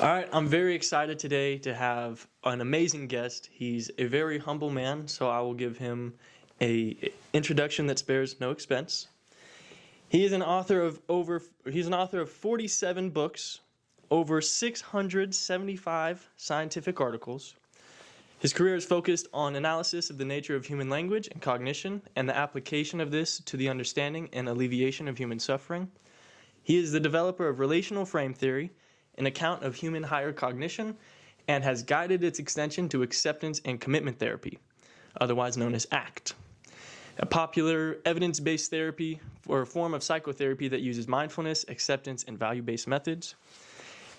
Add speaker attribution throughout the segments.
Speaker 1: All right, I'm very excited today to have an amazing guest. He's a very humble man, so I will give him a introduction that spares no expense. He is an author of he's an author of 47 books, over 675 scientific articles. His career is focused on analysis of the nature of human language and cognition and the application of this to the understanding and alleviation of human suffering. He is the developer of Relational Frame Theory, an account of human higher cognition, and has guided its extension to acceptance and commitment therapy, otherwise known as ACT, a popular evidence-based therapy or a form of psychotherapy that uses mindfulness, acceptance, and value-based methods.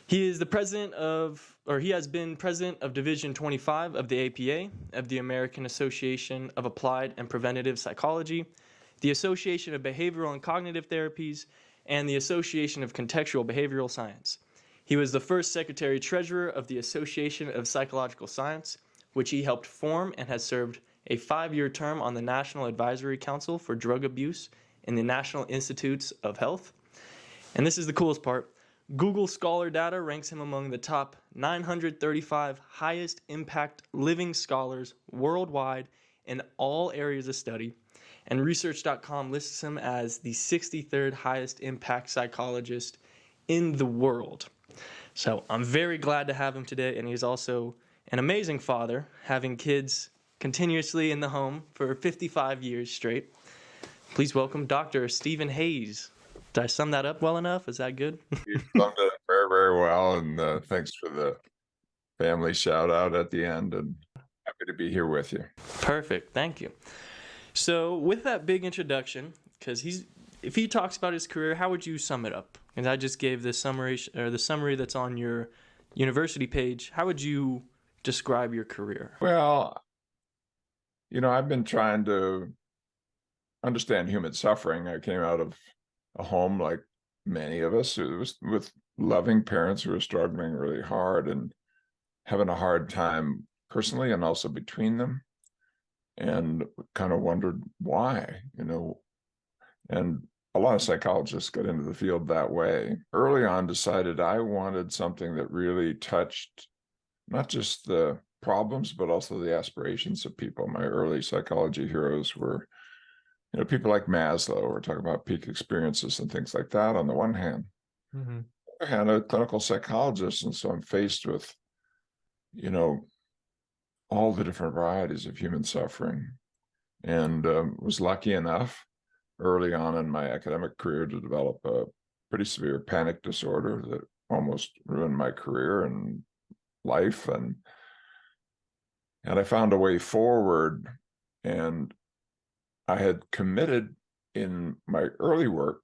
Speaker 1: He is the he has been president of Division 25 of the APA, of the American Association of Applied and Preventive Psychology, the Association of Behavioral and Cognitive Therapies, and the Association of Contextual Behavioral Science. He was the first secretary-treasurer of the Association of Psychological Science, which he helped form, and has served a 5-year term on the National Advisory Council for Drug Abuse in the National Institutes of Health. And this is the coolest part. Google Scholar data ranks him among the top 935 highest impact living scholars worldwide in all areas of study, and Research.com lists him as the 63rd highest impact psychologist in the world. So I'm very glad to have him today, and he's also an amazing father, having kids continuously in the home for 55 years straight. Please welcome Dr. Stephen Hayes. Did I sum that up well enough? Is that good?
Speaker 2: You summed it very, very well, and thanks for the family shout out at the end, and happy to be here with you.
Speaker 1: Perfect, thank you. So with that big introduction, because if he talks about his career, how would you sum it up? And I just gave the summary that's on your university page. How would you describe your career?
Speaker 2: Well, I've been trying to understand human suffering. I came out of a home, like many of us, with loving parents who were struggling really hard and having a hard time personally and also between them, and kind of wondered why, and a lot of psychologists got into the field that way. Early on, decided I wanted something that really touched not just the problems, but also the aspirations of people. My early psychology heroes were, people like Maslow. We're talking about peak experiences and things like that on the one hand.
Speaker 1: Mm-hmm.
Speaker 2: On the other hand, a clinical psychologist, and so I'm faced with, all the different varieties of human suffering, and was lucky enough early on in my academic career to develop a pretty severe panic disorder that almost ruined my career and life. And I found a way forward, and I had committed in my early work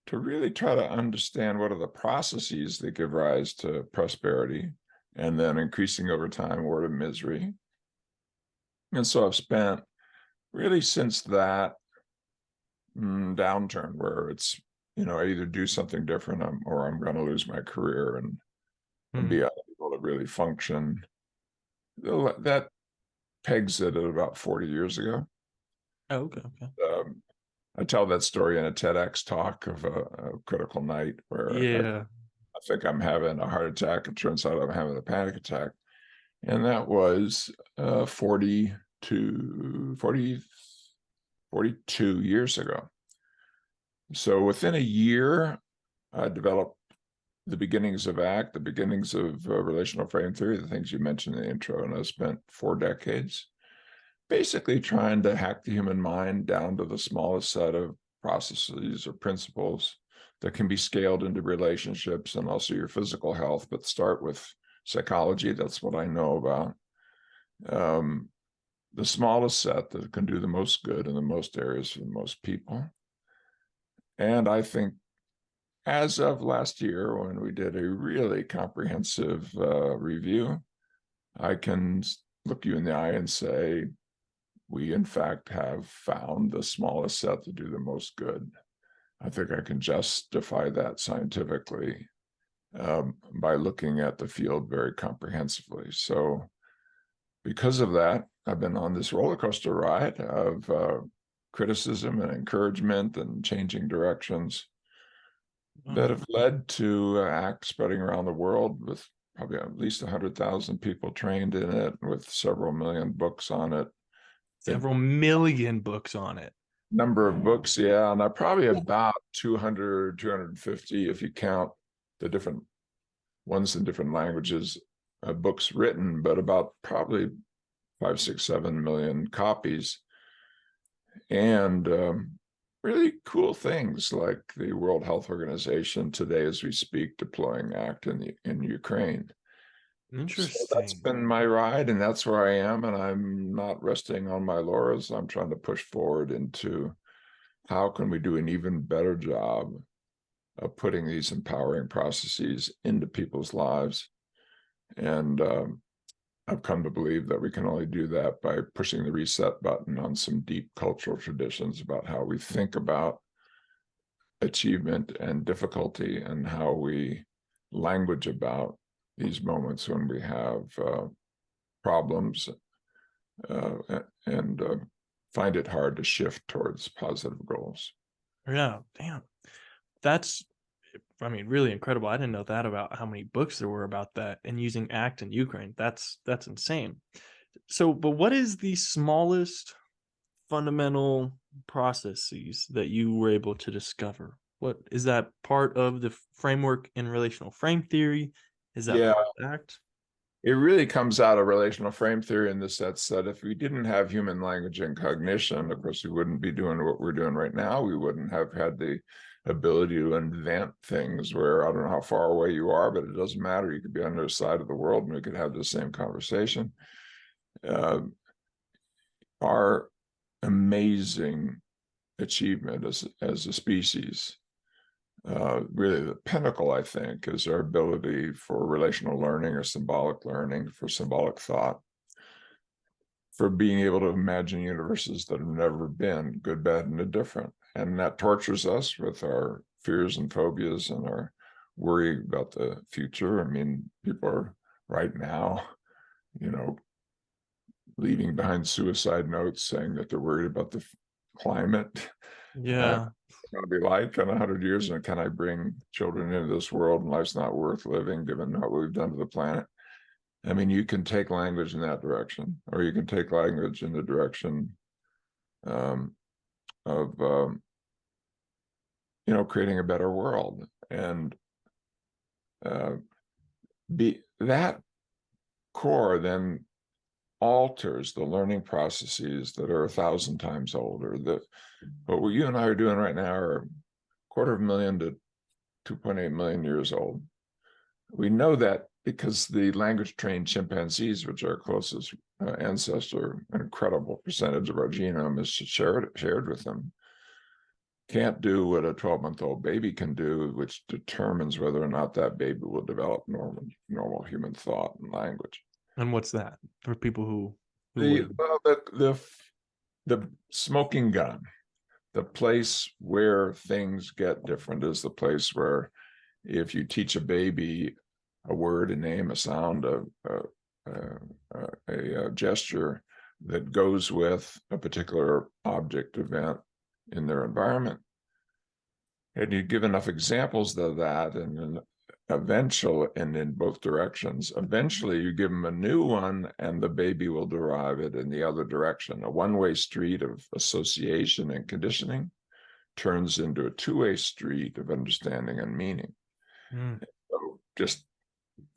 Speaker 2: to really try to understand what are the processes that give rise to prosperity and then increasing over time word of misery. And so I've spent really since that downturn where it's, I either do something different or I'm going to lose my career and be unable to really function. That pegs it at about 40 years ago.
Speaker 1: Oh, okay.
Speaker 2: I tell that story in a TEDx talk of a critical night where I think I'm having a heart attack. It turns out I'm having a panic attack. And that was 42 years ago. So within a year, I developed the beginnings of ACT, the beginnings of relational frame theory, the things you mentioned in the intro, and I spent 4 decades basically trying to hack the human mind down to the smallest set of processes or principles that can be scaled into relationships and also your physical health, but start with psychology. That's what I know about. The smallest set that can do the most good in the most areas for the most people. And I think as of last year, when we did a really comprehensive review, I can look you in the eye and say, we in fact have found the smallest set to do the most good. I think I can justify that scientifically by looking at the field very comprehensively. So because of that, I've been on this roller coaster ride of criticism and encouragement and changing directions that have led to ACT spreading around the world with probably at least 100,000 people trained in it with several million books on it.
Speaker 1: Several million books on it.
Speaker 2: Number of books, yeah, and I probably about 200, 250 if you count the different ones in different languages, books written, but about probably 5, 6, 7 million copies. And really cool things like the World Health Organization today, as we speak, deploying ACT in Ukraine. So that's
Speaker 1: Interesting.
Speaker 2: been my ride, and that's where I am. And I'm not resting on my laurels. I'm trying to push forward into how can we do an even better job of putting these empowering processes into people's lives. And I've come to believe that we can only do that by pushing the reset button on some deep cultural traditions about how we think about achievement and difficulty and how we language about these moments when we have problems and find it hard to shift towards positive goals.
Speaker 1: Yeah, damn. That's, I mean, really incredible. I didn't know that about how many books there were about that and using ACT in Ukraine. That's insane. So, but what is the smallest fundamental processes that you were able to discover? What is that part of the framework in relational frame theory? Is that
Speaker 2: Yeah,
Speaker 1: part of ACT?
Speaker 2: it really comes out of relational frame theory in the sense that if we didn't have human language and cognition, of course, we wouldn't be doing what we're doing right now. We wouldn't have had the ability to invent things where I don't know how far away you are, but it doesn't matter. You could be on the other side of the world and we could have the same conversation. Our amazing achievement as a species, really the pinnacle, I think, is our ability for relational learning or symbolic learning, for symbolic thought, for being able to imagine universes that have never been, good, bad, and indifferent. And that tortures us with our fears and phobias and our worry about the future. I mean, people are right now, you know, leaving behind suicide notes saying that they're worried about the climate.
Speaker 1: Yeah.
Speaker 2: Going to be like in 100 years, and can I bring children into this world and life's not worth living given what we've done to the planet? I mean, you can take language in that direction, or you can take language in the direction of creating a better world, and be that core then alters the learning processes that are 1,000 times older. That what you and I are doing right now are 250,000 to 2.8 million years old. We know that because the language-trained chimpanzees, which are our closest ancestor, an incredible percentage of our genome is shared with them, can't do what a 12-month-old baby can do, which determines whether or not that baby will develop normal human thought and language.
Speaker 1: And what's that for people who
Speaker 2: The
Speaker 1: would?
Speaker 2: well, the smoking gun, the place where things get different is the place where if you teach a baby a word, a name, a sound, a gesture that goes with a particular object event in their environment, and you give enough examples of that, and then eventually, and in both directions, eventually you give them a new one and the baby will derive it in the other direction. A one-way street of association and conditioning turns into a two-way street of understanding and meaning.
Speaker 1: Mm.
Speaker 2: So just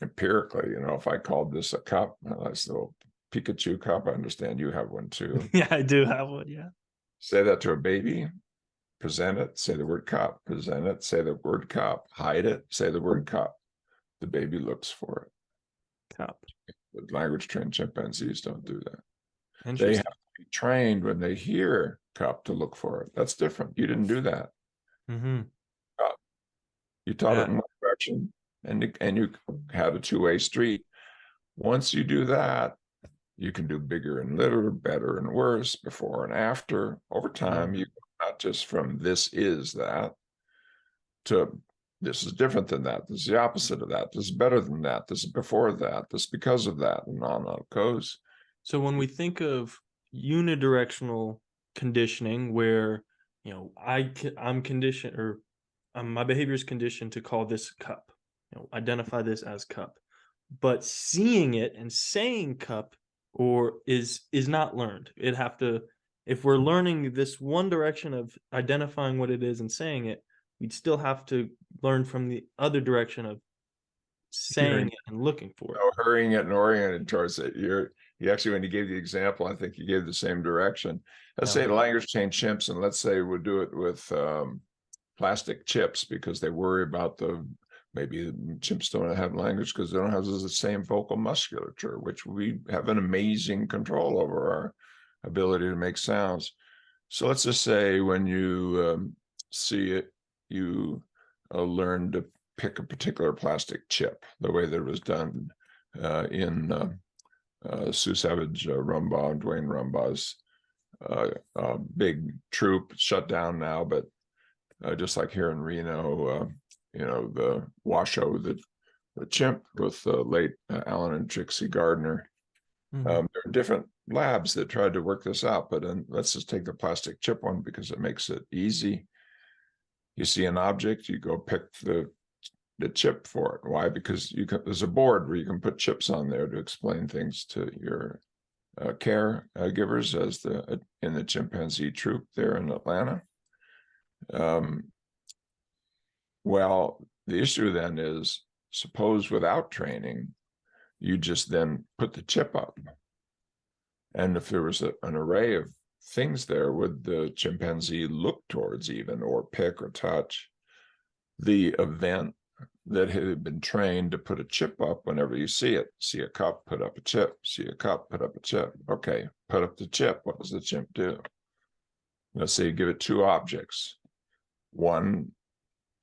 Speaker 2: empirically, if I called this a cup, nice little Pikachu cup, I understand you have one too.
Speaker 1: Yeah, I do have one. Yeah.
Speaker 2: Say that to a baby, present it, say the word cup, present it, say the word cup, hide it, say the word cup. The baby looks for it.
Speaker 1: Cup.
Speaker 2: But language trained chimpanzees don't do that. They have
Speaker 1: Interesting.
Speaker 2: to be trained when they hear cup to look for it. That's different. You didn't do that.
Speaker 1: Mm-hmm.
Speaker 2: Cup. You taught it
Speaker 1: Yeah.
Speaker 2: in one direction and you had a two-way street. Once you do that, you can do bigger and littler, better and worse, before and after. Over time, you not just from this is that to this is different than that. This is the opposite of that. This is better than that. This is before that. This is because of that, and on it goes.
Speaker 1: So when we think of unidirectional conditioning, where I'm conditioned, or my behavior is conditioned to call this cup, identify this as cup. but seeing it and saying cup or is not learned. It have to if we're learning this one direction of identifying what it is and saying it, we'd still have to learn from the other direction of saying
Speaker 2: Hearing,
Speaker 1: it and looking for it.
Speaker 2: hurrying it and oriented towards it. You actually, when you gave the example, I think you gave the same direction. Let's
Speaker 1: Yeah.
Speaker 2: say language change chimps, and let's say we'll do it with plastic chips because they worry about maybe chimps don't have language because they don't have the same vocal musculature, which we have an amazing control over our ability to make sounds. So let's just say when you see it, you learn to pick a particular plastic chip, the way that it was done in Sue Savage Rumbaugh and Dwayne Rumbaugh's big troop, shut down now, but just like here in Reno, the Washoe, the chimp with late Alan and Trixie Gardner.
Speaker 1: Mhm.
Speaker 2: There are different labs that tried to work this out, but let's just take the plastic chip one because it makes it easy. You see an object, you go pick the chip for it. Why? Because there's a board where you can put chips on there to explain things to your caregivers, as in the chimpanzee troop there in Atlanta. Well, the issue then is, suppose without training, you just then put the chip up. And if there was an array of things there, would the chimpanzee look towards even, or pick or touch the event that had been trained to put a chip up whenever you see it? See a cup, put up a chip. See a cup, put up a chip. Okay, put up the chip. What does the chimp do? Let's say you give it two objects. One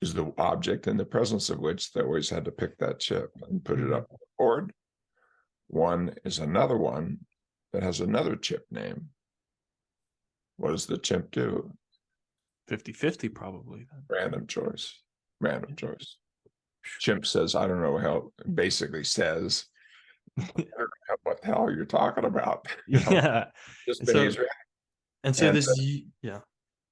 Speaker 2: is the object in the presence of which they always had to pick that chip and put it up on the board. One is another one that has another chip name. What does the chimp do?
Speaker 1: 50-50 probably then.
Speaker 2: Random choice. Random choice. Chimp says, I don't know how, basically says, I don't know what the hell you're talking about.
Speaker 1: Yeah.
Speaker 2: Just
Speaker 1: And so
Speaker 2: behaves.
Speaker 1: and so
Speaker 2: And
Speaker 1: this yeah.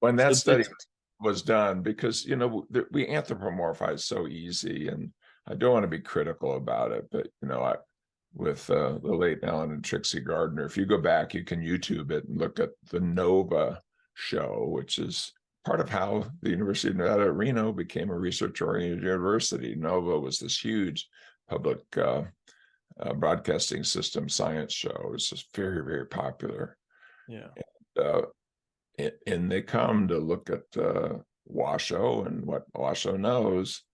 Speaker 2: when that
Speaker 1: So
Speaker 2: study
Speaker 1: it's
Speaker 2: was done, because we anthropomorphize so easy, and I don't want to be critical about it, but with the late Alan and Trixie Gardner, if you go back, you can YouTube it and look at the Nova show, which is part of how the University of Nevada at Reno became a research-oriented university. Nova was this huge public broadcasting system science show. It's just very, very popular.
Speaker 1: yeah.
Speaker 2: Uh, and they come to look at Washoe and what Washoe knows.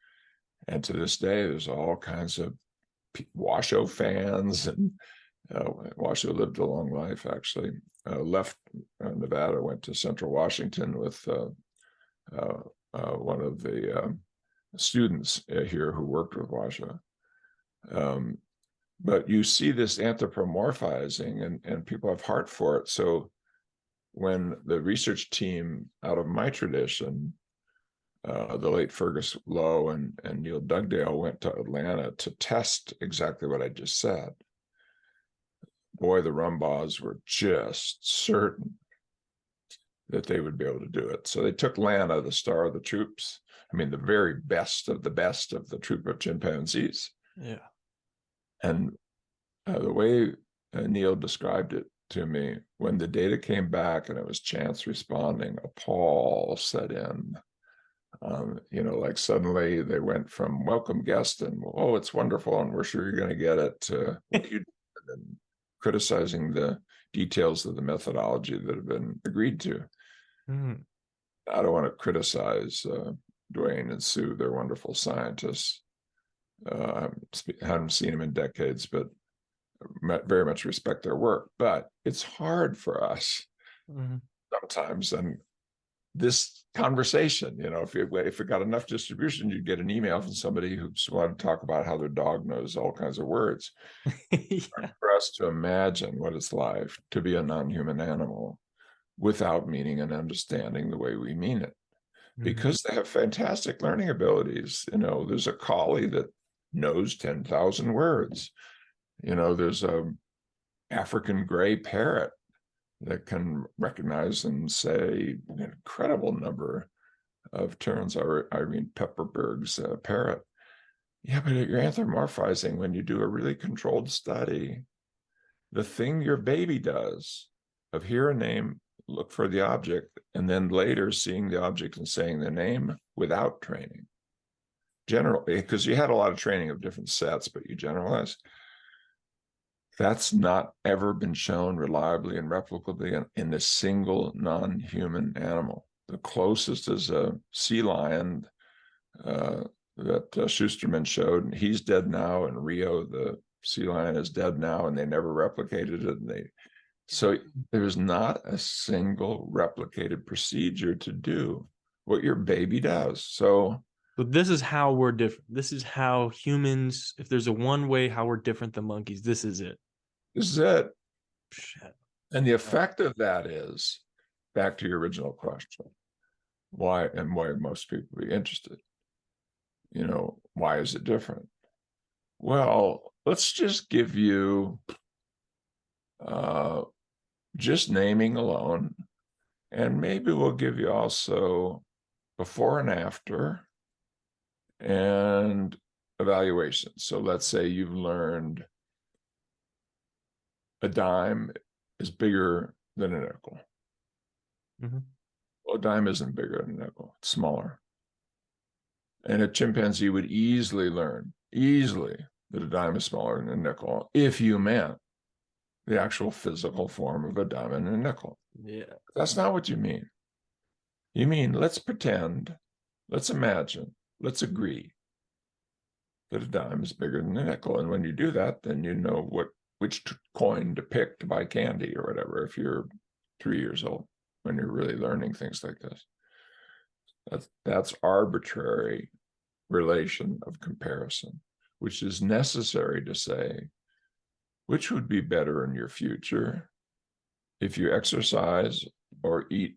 Speaker 2: And to this day, there's all kinds of Washoe fans. And Washoe lived a long life, actually. Left Nevada, went to Central Washington with one of the students here who worked with Washoe. But you see this anthropomorphizing, and people have heart for it. So when the research team out of my tradition, the late Fergus Lowe and Neil Dugdale, went to Atlanta to test exactly what I just said, boy, the Rumbaughs were just certain that they would be able to do it. So they took Lana, the star of the troops, I mean, the very best of the troop of chimpanzees.
Speaker 1: Yeah.
Speaker 2: And the way Neil described it to me, when the data came back and it was chance responding, a pall set in. Like suddenly they went from welcome guest and, oh, it's wonderful and we're sure you're going to get it, to what you did, and criticizing the details of the methodology that have been agreed to.
Speaker 1: Mhm.
Speaker 2: I don't want to criticize Dwayne and Sue. They're wonderful scientists. I haven't seen them in decades, but very much respect their work. But it's hard for us sometimes. And this conversation, if it got enough distribution, you'd get an email from somebody who wanted to talk about how their dog knows all kinds of words.
Speaker 1: Yeah.
Speaker 2: For us to imagine what it's like to be a non-human animal without meaning and understanding the way we mean it, because they have fantastic learning abilities. There's a collie that knows 10,000 words. There's a African gray parrot that can recognize and say an incredible number of terms. Irene Pepperberg's parrot. Yeah, but you're anthropomorphizing when you do a really controlled study. The thing your baby does of hear a name, look for the object, and then later seeing the object and saying the name without training. Generally, because you had a lot of training of different sets, but you generalize. That's not ever been shown reliably and replicably in a single non-human animal. The closest is a sea lion that Schusterman showed, and he's dead now. And Rio, the sea lion, is dead now, and they never replicated it. And so there's not a single replicated procedure to do what your baby does. So
Speaker 1: But this is how we're different. This is how humans, if there's a one way how we're different than monkeys, this is it.
Speaker 2: this is it.
Speaker 1: Shit.
Speaker 2: And the effect of that is, back to your original question, why most people be interested? Why is it different? Well, let's just give you just naming alone, and maybe we'll give you also before and after and evaluation. So let's say you've learned a dime is bigger than a nickel.
Speaker 1: Mm-hmm.
Speaker 2: Well, a dime isn't bigger than a nickel, it's smaller. And a chimpanzee would easily learn, that a dime is smaller than a nickel if you meant the actual physical form of a dime and a nickel.
Speaker 1: Yeah.
Speaker 2: That's not what you mean. You mean, let's pretend, let's imagine, let's agree that a dime is bigger than a nickel. And when you do that, then you know which coin to pick to buy candy or whatever if you're 3 years old, when you're really learning things like this. That's arbitrary relation of comparison, which is necessary to say, which would be better in your future if you exercise or eat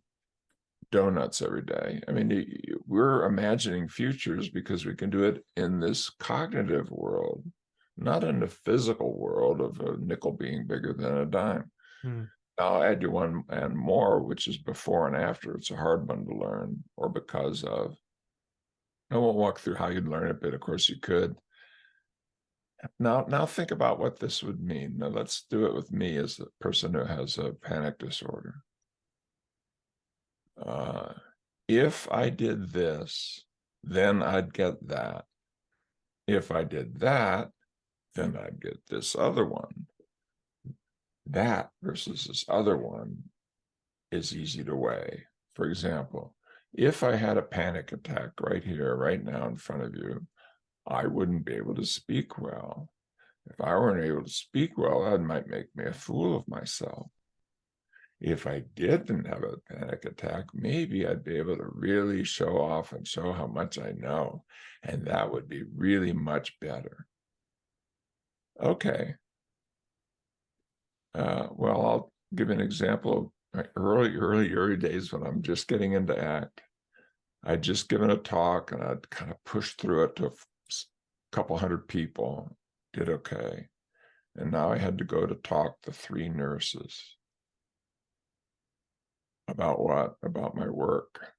Speaker 2: donuts every day? I mean, we're imagining futures because we can do it in this cognitive world, not in the physical world of a nickel being bigger than a dime. I'll add you one and more, which is before and after. It's a hard one to learn, or because of. I won't walk through how you'd learn it, but of course you could. Now think about what this would mean. Now let's do it with me as a person who has a panic disorder. If I did this, then I'd get that. If I did that, then I'd get this other one. That versus this other one is easy to weigh. For example, if I had a panic attack right here, right now in front of you, I wouldn't be able to speak well. If I weren't able to speak well, that might make me a fool of myself. If I didn't have a panic attack, maybe I'd be able to really show off and show how much I know, and that would be really much better. Okay. Well, I'll give an example of my early days when I'm just getting into ACT. I'd just given a talk and I'd kind of pushed through it to a couple hundred people, did okay. And now I had to go to talk to 3 nurses. About what? About my work,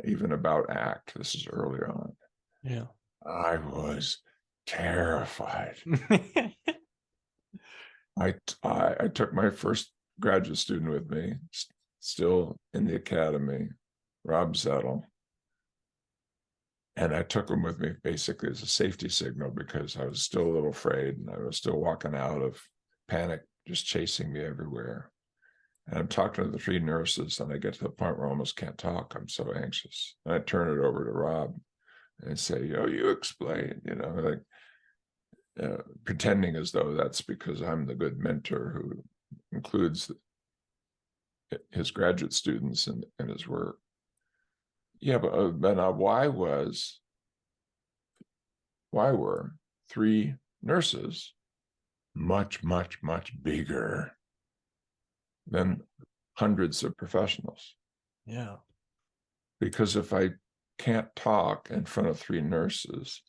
Speaker 2: even about ACT. This is early on.
Speaker 1: Yeah.
Speaker 2: I was terrified. I took my first graduate student with me, still in the academy, Rob Zettel. And I took him with me basically as a safety signal because I was still a little afraid and I was still walking out of panic, just chasing me everywhere. And I'm talking to the 3 nurses and I get to the point where I almost can't talk. I'm so anxious. And I turn it over to Rob and say, you explain, like pretending as though that's because I'm the good mentor who includes his graduate students in his work. Yeah, but why were 3 nurses much, much, much bigger than hundreds of professionals?
Speaker 1: Yeah.
Speaker 2: Because if I can't talk in front of 3 nurses,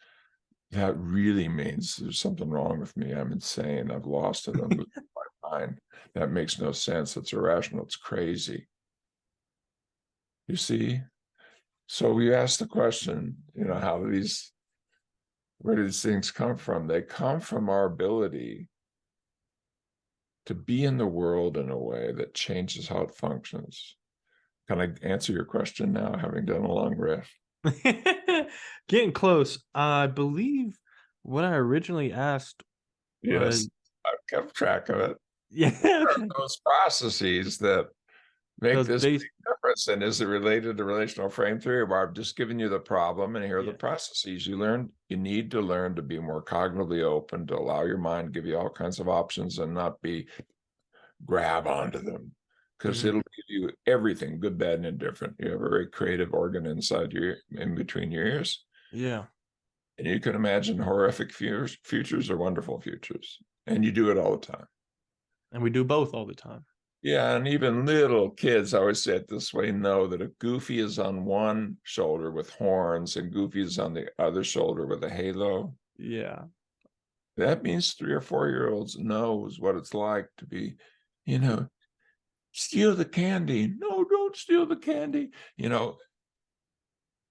Speaker 2: that really means there's something wrong with me. I'm insane. I've lost it. I'm losing my mind. That makes no sense. It's irrational. It's crazy. You see? So we asked the question, how do these Where do these things come from? They come from our ability to be in the world in a way that changes how it functions. Can I answer your question now, having done a long riff?
Speaker 1: Getting close. I believe what I originally asked was,
Speaker 2: Yes, I've kept track of it.
Speaker 1: yeah,
Speaker 2: What are
Speaker 1: okay.
Speaker 2: those processes that make
Speaker 1: Those
Speaker 2: this
Speaker 1: base,
Speaker 2: big difference? And is it related to relational frame theory, where I've just given you the problem and here are the
Speaker 1: yeah.
Speaker 2: processes you learn? You need to learn to be more cognitively open, to allow your mind to give you all kinds of options and not be grab onto them, because
Speaker 1: Hmm.
Speaker 2: it'll give you everything, good, bad, and indifferent. You have a very creative organ inside your, in between your ears.
Speaker 1: Yeah.
Speaker 2: And you can imagine horrific futures or wonderful futures. And you do it all the time.
Speaker 1: And we do both all the time.
Speaker 2: Yeah, and even little kids, I always say it this way, know that if Goofy is on one shoulder with horns and Goofy is on the other shoulder with a halo,
Speaker 1: Yeah.
Speaker 2: that means 3 or 4 year olds knows what it's like to be, you know, steal the candy. No, don't steal the candy. You know,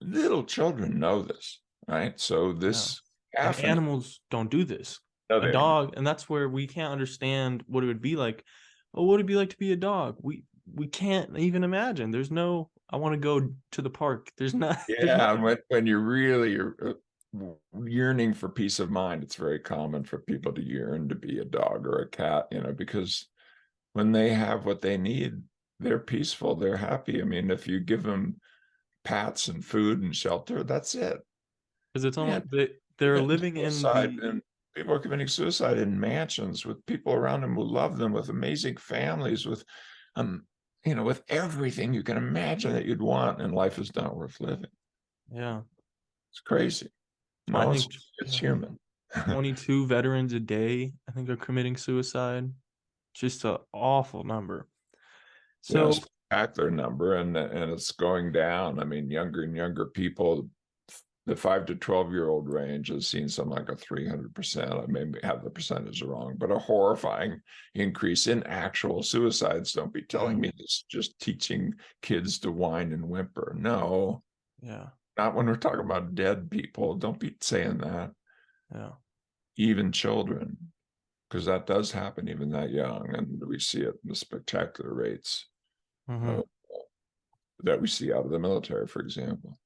Speaker 2: little children know this, right? So
Speaker 1: Yeah.
Speaker 2: this
Speaker 1: And
Speaker 2: caffeine,
Speaker 1: animals don't do this.
Speaker 2: no,
Speaker 1: A dog, and that's where we can't understand what it would be like. Oh, what would it be like to be a dog? We can't even imagine. There's no, I want to go to the park. There's not, there's
Speaker 2: yeah,
Speaker 1: nothing.
Speaker 2: when you're really yearning for peace of mind, it's very common for people to yearn to be a dog or a cat, you know, because when they have what they need, they're peaceful, they're happy. I mean, if you give them pats and food and shelter, that's it.
Speaker 1: Because it's
Speaker 2: Man,
Speaker 1: almost they're
Speaker 2: committing
Speaker 1: living in
Speaker 2: suicide,
Speaker 1: the,
Speaker 2: and people are committing suicide in mansions with people around them who love them, with amazing families, with um you know, with everything you can imagine that you'd want, and life is not worth living.
Speaker 1: yeah.
Speaker 2: It's crazy.
Speaker 1: I
Speaker 2: No,
Speaker 1: think
Speaker 2: it's
Speaker 1: yeah,
Speaker 2: human.
Speaker 1: 22 veterans a day, I think, are committing suicide. Just an awful number.
Speaker 2: Yeah,
Speaker 1: So
Speaker 2: spectacular number, and it's going down. I mean, younger and younger people, the 5 to 12 year old range has seen something like a 300%. I may have the percentage wrong, but a horrifying increase in actual suicides. Don't be telling
Speaker 1: yeah,
Speaker 2: me this just teaching kids to whine and whimper. No,
Speaker 1: yeah,
Speaker 2: not when we're talking about dead people. Don't be saying that.
Speaker 1: yeah.
Speaker 2: Even children, because that does happen even that young, and we see it in the spectacular rates
Speaker 1: Hmm.
Speaker 2: uh, that we see out of the military, for example.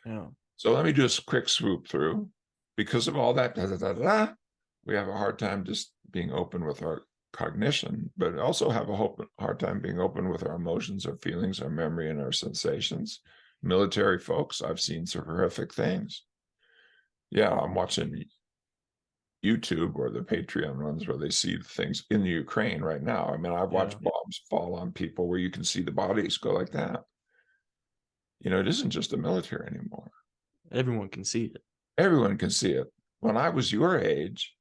Speaker 1: Yeah,
Speaker 2: So let me do a quick swoop through. Because of all that, we have a hard time just being open with our cognition, but also have a hard time being open with our emotions, our feelings, our memory, and our sensations. Military folks, I've seen some horrific things. Yeah, I'm watching YouTube or the Patreon ones where they see things in the Ukraine right now. I mean, I've
Speaker 1: yeah.
Speaker 2: watched bombs fall on people where you can see the bodies go like that. You know, it isn't just the military anymore.
Speaker 1: Everyone can see it.
Speaker 2: Everyone can see it. When I was your age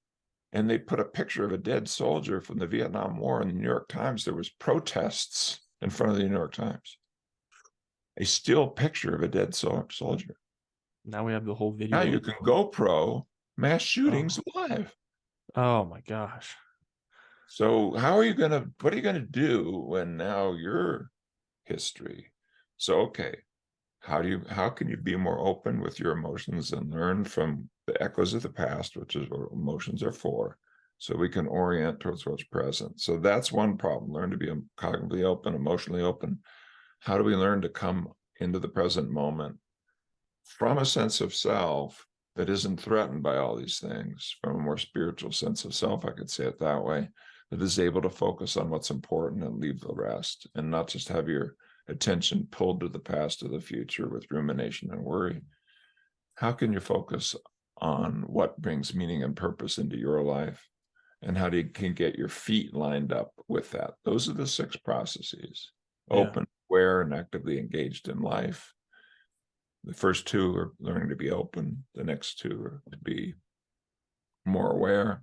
Speaker 2: and they put a picture of a dead soldier from the Vietnam War in the New York Times, there was protests in front of the New York Times. A still picture of a dead soldier.
Speaker 1: Now we have the whole
Speaker 2: Now
Speaker 1: video.
Speaker 2: you can GoPro mass shootings
Speaker 1: Oh,
Speaker 2: live.
Speaker 1: oh my gosh.
Speaker 2: So what are you gonna do when now your history? So okay, how can you be more open with your emotions and learn from the echoes of the past, which is what emotions are for, so we can orient towards what's present? So that's one problem. Learn to be cognitively open, emotionally open. How do we learn to come into the present moment from a sense of self that isn't threatened by all these things, from a more spiritual sense of self, I could say it that way, that is able to focus on what's important and leave the rest, and not just have your attention pulled to the past or the future with rumination and worry? How can you focus on what brings meaning and purpose into your life? And how do you can get your feet lined up with that? Those are the 6 processes:
Speaker 1: Yeah,
Speaker 2: open, aware, and actively engaged in life. The first 2 are learning to be open. The next 2 are to be more aware.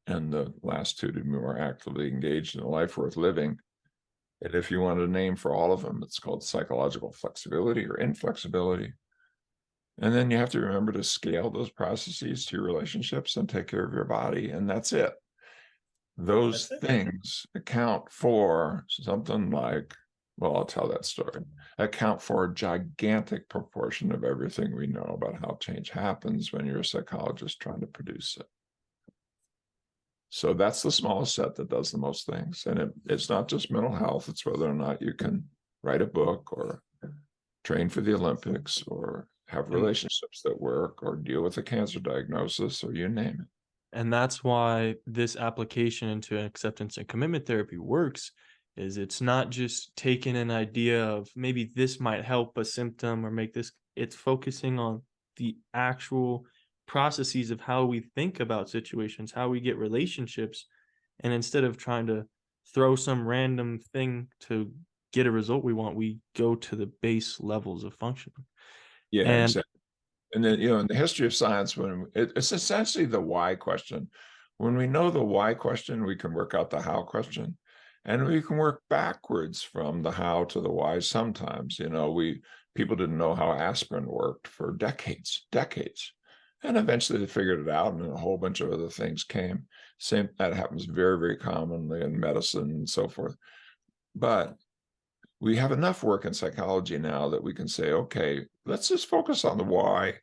Speaker 2: And the last 2 to be more actively engaged in a life worth living. And if you want a name for all of them, it's called psychological flexibility or inflexibility. And then you have to remember to scale those processes to your relationships and take care of your body. And that's it. Those
Speaker 1: that's it.
Speaker 2: things account for something like well, I'll tell that story, account for a gigantic proportion of everything we know about how change happens when you're a psychologist trying to produce it. So that's the smallest set that does the most things. And it's not just mental health, it's whether or not you can write a book or train for the Olympics or have
Speaker 1: And
Speaker 2: relationships that work or deal with a cancer diagnosis or you name it.
Speaker 1: and that's why this application into acceptance and commitment therapy works, is it's not just taking an idea of maybe this might help a symptom or make this, it's focusing on the actual processes of how we think about situations, how we get relationships, and instead of trying to throw some random thing to get a result we want, we go to the base levels of functioning.
Speaker 2: Yeah,
Speaker 1: And
Speaker 2: exactly. And then, in the history of science, when it's essentially the why question. When we know the why question, we can work out the how question. And we can work backwards from the how to the why sometimes. People didn't know how aspirin worked for decades. And eventually they figured it out, and then a whole bunch of other things came. Same that happens very, very commonly in medicine and so forth. But we have enough work in psychology now that we can say, okay, let's just focus on the why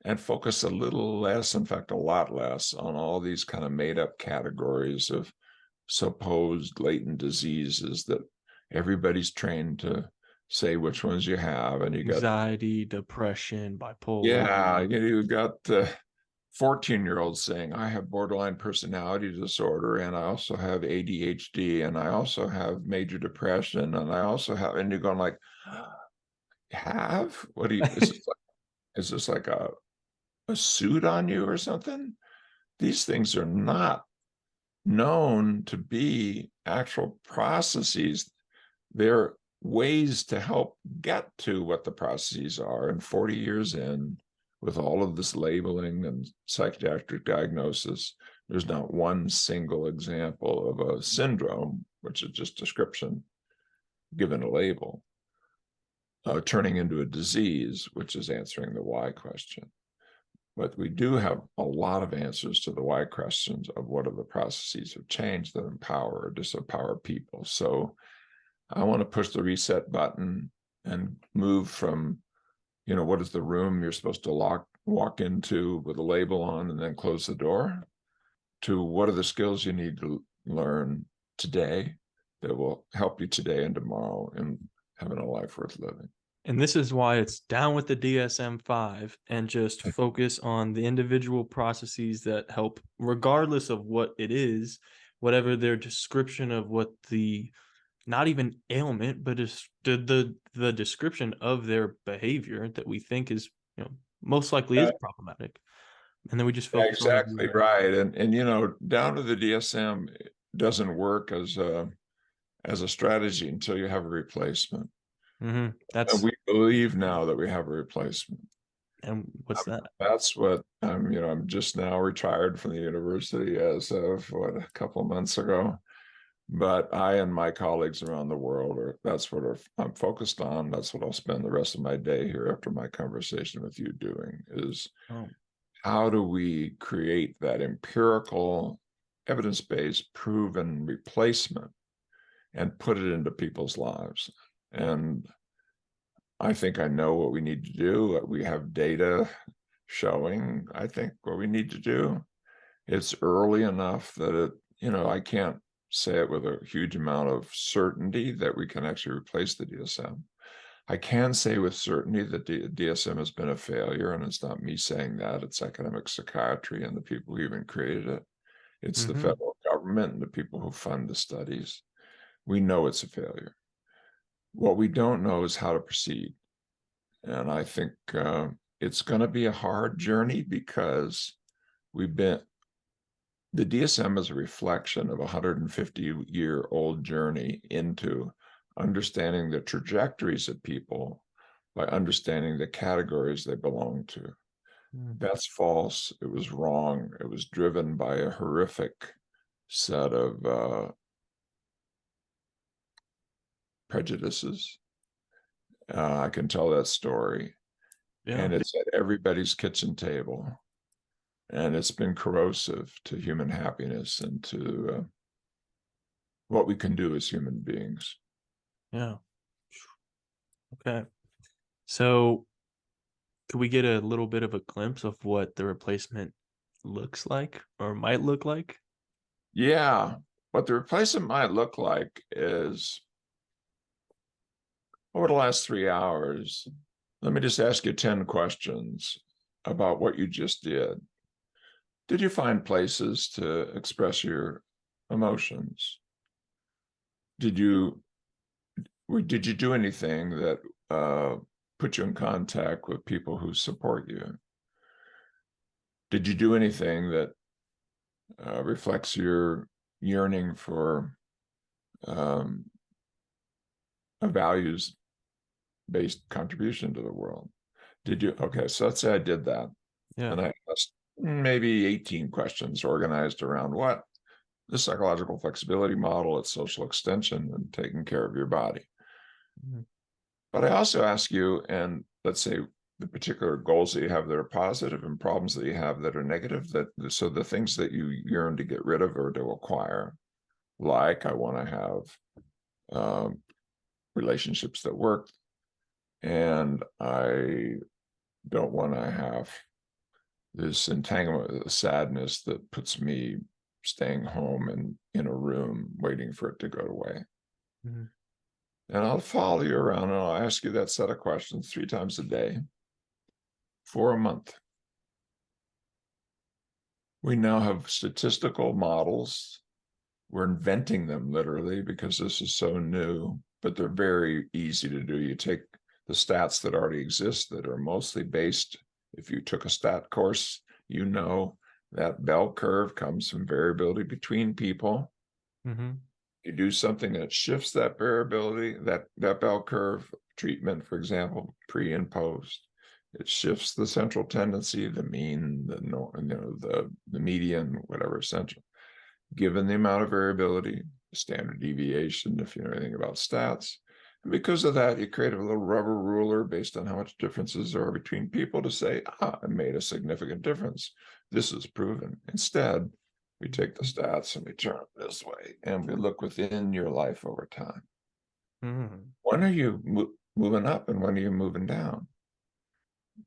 Speaker 2: and focus a little less, in fact, a lot less, on all these kind of made up categories of supposed latent diseases that everybody's trained to say which ones you have. And you got,
Speaker 1: anxiety, depression, bipolar.
Speaker 2: yeah, you've got 14-year-olds saying, I have borderline personality disorder, and I also have ADHD, and I also have major depression, and I also have, and you're going like, have? What do you, is this like a suit on you or something? These things are not known to be actual processes. They're ways to help get to what the processes are. And 40 years in, with all of this labeling and psychiatric diagnosis, there's not one single example of a syndrome, which is just description given a label, turning into a disease, which is answering the why question. But we do have a lot of answers to the why questions of what are the processes of change that empower or disempower people. So I want to push the reset button and move from, what is the room you're supposed to walk into with a label on and then close the door, to what are the skills you need to learn today that will help you today and tomorrow in having a life worth living.
Speaker 1: And this is why it's down with the DSM-5 and just focus on the individual processes that help, regardless of what it is, whatever their description of what the, not even ailment, but just the description of their behavior that we think is, most likely is problematic. And then we just focus on
Speaker 2: Exactly right. And down to the DSM doesn't work as a strategy until you have a replacement. And
Speaker 1: That's,
Speaker 2: we believe now that we have a replacement.
Speaker 1: and what's that?
Speaker 2: That's what I'm just now retired from the university as of a couple of months ago. But I and my colleagues around the world that's what I'm focused on. That's what I'll spend the rest of my day here after my conversation with you doing, is
Speaker 1: Oh,
Speaker 2: how do we create that empirical, evidence-based, proven replacement and put it into people's lives? And I think I know what we need to do. We have data showing, I think, what we need to do. It's early enough that I can't say it with a huge amount of certainty that we can actually replace the DSM. I can say with certainty that the DSM has been a failure, and it's not me saying that. It's academic psychiatry and the people who even created it. It's the federal government and the people who fund the studies. We know it's a failure. What we don't know is how to proceed. And I think it's going to be a hard journey because the DSM is a reflection of a 150-year-old journey into understanding the trajectories of people by understanding the categories they belong to. That's false. It was wrong. It was driven by a horrific set of prejudices. I can tell that story.
Speaker 1: yeah.
Speaker 2: And it's at everybody's kitchen table. And it's been corrosive to human happiness and to what we can do as human beings.
Speaker 1: Yeah. Okay. So could we get a little bit of a glimpse of what the replacement looks like or might look like?
Speaker 2: Yeah. What the replacement might look like is over the last 3 hours, let me just ask you 10 questions about what you just did. Did you find places to express your emotions? Did you did you do anything that put you in contact with people who support you? Did you do anything that reflects your yearning for um, a values-based contribution to the world? Did you? Okay, so let's say I did that,
Speaker 1: Yeah.
Speaker 2: and I asked maybe 18 questions organized around what? The psychological flexibility model, its social extension, and taking care of your body.
Speaker 1: Mhm.
Speaker 2: But I also ask you, and let's say the particular goals that you have that are positive and problems that you have that are negative, that so the things that you yearn to get rid of or to acquire, like I want to have um, relationships that work, and I don't want to have this entanglement, the sadness that puts me staying home and in a room waiting for it to go away.
Speaker 1: Mhm.
Speaker 2: And I'll follow you around and I'll ask you that set of questions 3 times a day for a month. We now have statistical models. We're inventing them literally because this is so new, but they're very easy to do. You take the stats that already exist that are mostly based, if you took a stat course, you know that bell curve comes from variability between people.
Speaker 1: Mhm.
Speaker 2: You do something that shifts that variability, that bell curve treatment, for example, pre and post. It shifts the central tendency, the mean, the median, whatever central. Given the amount of variability, standard deviation, if you know anything about stats. And because of that, you create a little rubber ruler based on how much differences there are between people to say, it made a significant difference. This is proven. Instead, we take the stats and we turn it this way, and we look within your life over time.
Speaker 1: Mhm.
Speaker 2: When are you moving up and when are you moving down?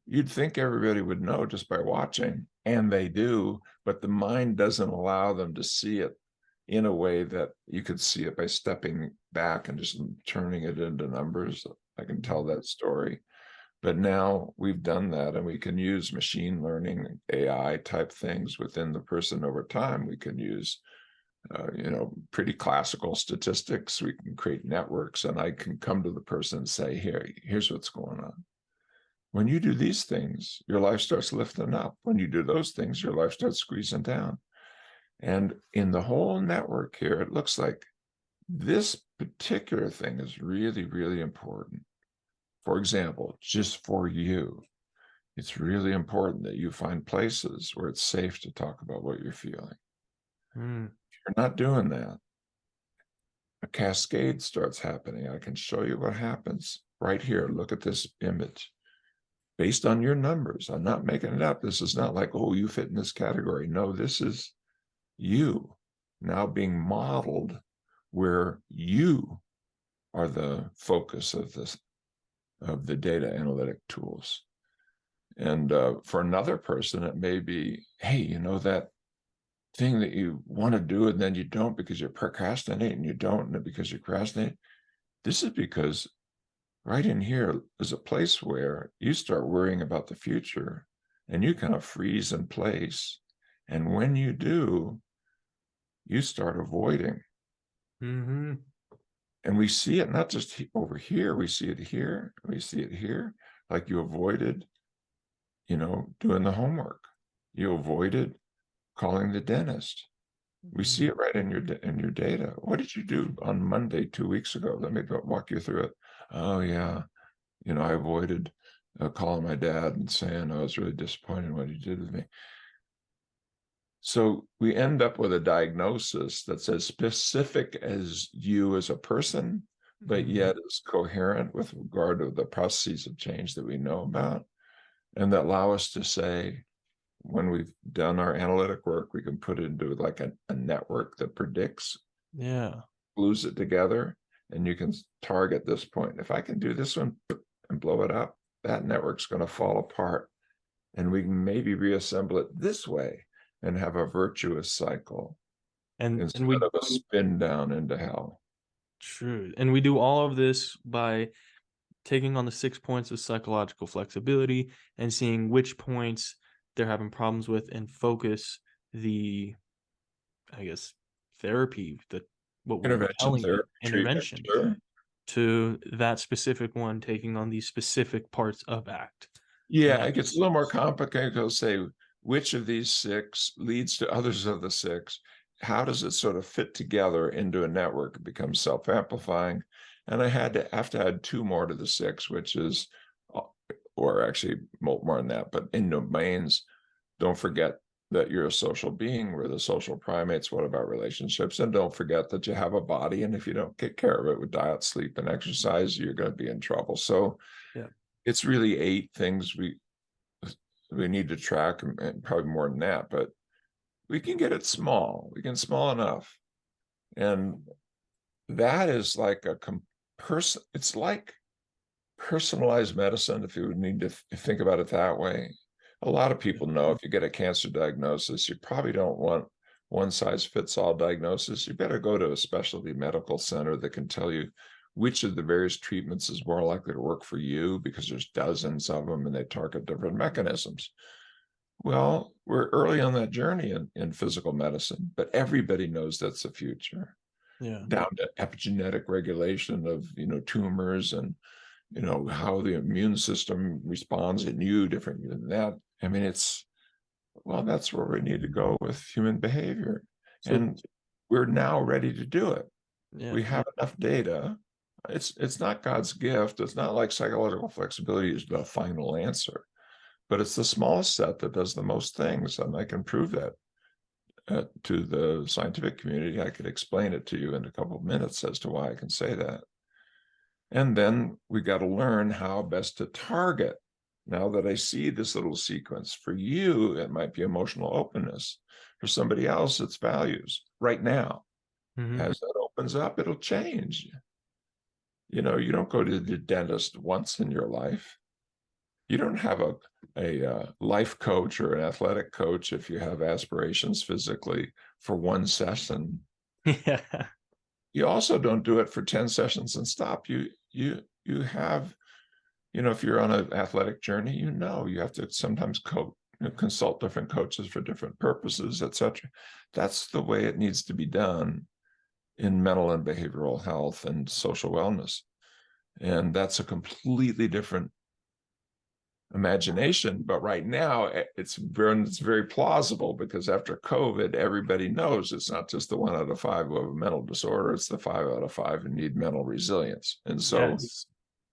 Speaker 2: You'd think everybody would know just by watching, and they do, but the mind doesn't allow them to see it in a way that you could see it by stepping back and just turning it into numbers. I can tell that story. But now we've done that, and we can use machine learning, AI type things within the person over time. We can use, pretty classical statistics. We can create networks, and I can come to the person and say, here's what's going on. When you do these things, your life starts lifting up. When you do those things, your life starts squeezing down. And in the whole network here, it looks like this particular thing is really, really important. For example, just for you, it's really important that you find places where it's safe to talk about what you're feeling.
Speaker 1: Mm.
Speaker 2: If you're not doing that, a cascade starts happening. I can show you what happens right here. Look at this image. Based on your numbers. I'm not making it up. This is not like, oh, you fit in this category. No, this is you now being modeled where you are the focus of the data analytic tools. And for another person, it may be, hey, that thing that you want to do and then you don't because you procrastinate and you don't because you procrastinate. This is because right in here is a place where you start worrying about the future and you kind of freeze in place. And when you do, you start avoiding.
Speaker 1: Mhm.
Speaker 2: And we see it not just over here, we see it here, we see it here, like you avoided, doing the homework. You avoided calling the dentist. We see
Speaker 1: Mhm.
Speaker 2: it right in your data. What did you do on Monday 2 weeks ago? Let me walk you through it. Oh yeah, I avoided calling my dad and saying I was really disappointed in what he did with me. So we end up with a diagnosis that's as specific as you as a person, but
Speaker 1: Mhm.
Speaker 2: yet is coherent with regard to the processes of change that we know about, and that allow us to say, when we've done our analytic work, we can put it into like a network that predicts,
Speaker 1: Yeah.
Speaker 2: glues it together, and you can target this point. If I can do this one and blow it up, that network's going to fall apart, and we can maybe reassemble it this way and have a virtuous cycle
Speaker 1: And
Speaker 2: instead
Speaker 1: we
Speaker 2: of a spin down into hell.
Speaker 1: true. And we do all of this by taking on the 6 points of psychological flexibility and seeing which points they're having problems with and focus the, I guess, therapy, what we're
Speaker 2: Intervention
Speaker 1: telling you,
Speaker 2: therapy treatment,
Speaker 1: intervention
Speaker 2: sure.
Speaker 1: to that specific one, taking on these specific parts of ACT.
Speaker 2: Yeah,
Speaker 1: And
Speaker 2: it gets a little more complicated. Go say which of these 6 leads to others of the 6. How does it sort of fit together into a network? It becomes self-amplifying. And I have to add 2 more to the 6, which is, or actually more than that, but in domains, don't forget that you're a social being. We're the social primates. What about relationships? And don't forget that you have a body. And if you don't take care of it with diet, sleep, and exercise, you're going to be in trouble. So
Speaker 1: yeah,
Speaker 2: it's really 8 things we need to track, and probably more than that, but we can get it small. We can small enough. And that is like it's like personalized medicine, if you would need to think about it that way. A lot of people know if you get a cancer diagnosis, you probably don't want one size fits all diagnosis. You better go to a specialty medical center that can tell you which of the various treatments is more likely to work for you, because there's dozens of them and they target different mechanisms. Well, we're early on that journey in physical medicine, but everybody knows that's the future,
Speaker 1: yeah,
Speaker 2: down to epigenetic regulation of, tumors, and, how the immune system responds in you different than that. I mean, that's where we need to go with human behavior.
Speaker 1: so
Speaker 2: And we're now ready to do it.
Speaker 1: yeah,
Speaker 2: We have enough data. It's not God's gift. It's not like psychological flexibility is the final answer, but it's the smallest set that does the most things. And I can prove that to the scientific community. I could explain it to you in a couple of minutes as to why I can say that. And then we got to learn how best to target. Now that I see this little sequence, for you, it might be emotional openness. For somebody else, it's values right now.
Speaker 1: mhm.
Speaker 2: As that opens up, it'll change. You don't go to the dentist once in your life. You don't have a life coach or an athletic coach if you have aspirations physically for one session.
Speaker 1: Yeah,
Speaker 2: You also don't do it for 10 sessions and stop. You have, if you're on an athletic journey, you have to sometimes consult different coaches for different purposes, etc. That's the way it needs to be done in mental and behavioral health and social wellness. And that's a completely different imagination. But right now, it's very plausible, because after COVID, everybody knows it's not just the 1 out of 5 who have a mental disorder, it's the 5 out of 5 who need mental resilience. And so
Speaker 1: yes,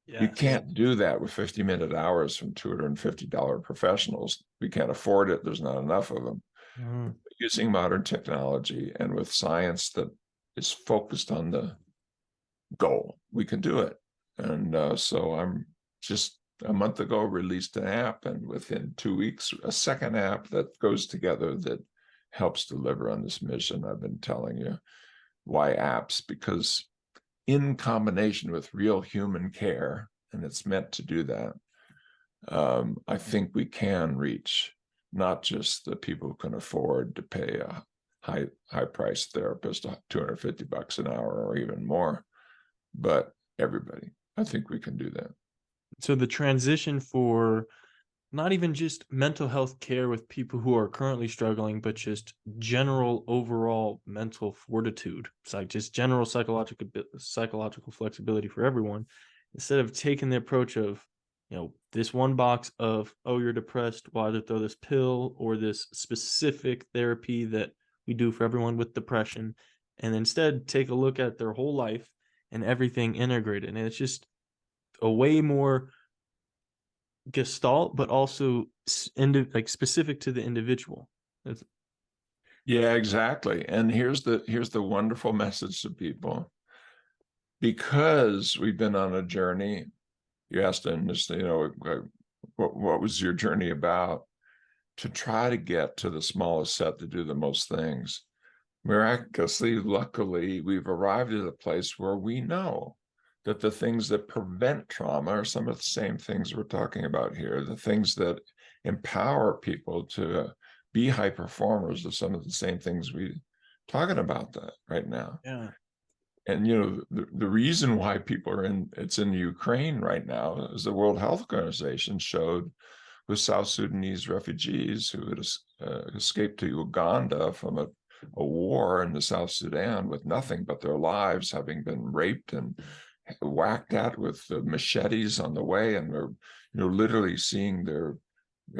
Speaker 2: you
Speaker 1: yes,
Speaker 2: can't do that with 50-minute hours from $250 professionals. We can't afford it. There's not enough of them.
Speaker 1: mhm.
Speaker 2: Using modern technology and with science that is focused on the goal, we can do it. And so I'm just a month ago released an app, and within 2 weeks, a second app that goes together that helps deliver on this mission. I've been telling you why apps, because in combination with real human care, and it's meant to do that, I think we can reach not just the people who can afford to pay a high priced therapist $250 an hour or even more, but everybody. I think we can do that.
Speaker 1: So the transition for not even just mental health care with people who are currently struggling, but just general overall mental fortitude. It's like just general psychological flexibility for everyone. Instead of taking the approach of, this one box of, oh, you're depressed, well, either throw this pill or this specific therapy that we do for everyone with depression, and instead take a look at their whole life and everything integrated. And it's just a way more gestalt, but also like specific to the individual. It's,
Speaker 2: Yeah, exactly. And here's the wonderful message to people. Because we've been on a journey, you asked them, what was your journey about? To try to get to the smallest set to do the most things. miraculously, luckily, we've arrived at a place where we know that the things that prevent trauma are some of the same things we're talking about here. The things that empower people to be high performers are some of the same things we're talking about that right now.
Speaker 1: Yeah.
Speaker 2: And the reason why people are it's in Ukraine right now is the World Health Organization showed with South Sudanese refugees who had escaped to Uganda from a war in the South Sudan with nothing but their lives, having been raped and whacked at with machetes on the way, and they're literally seeing their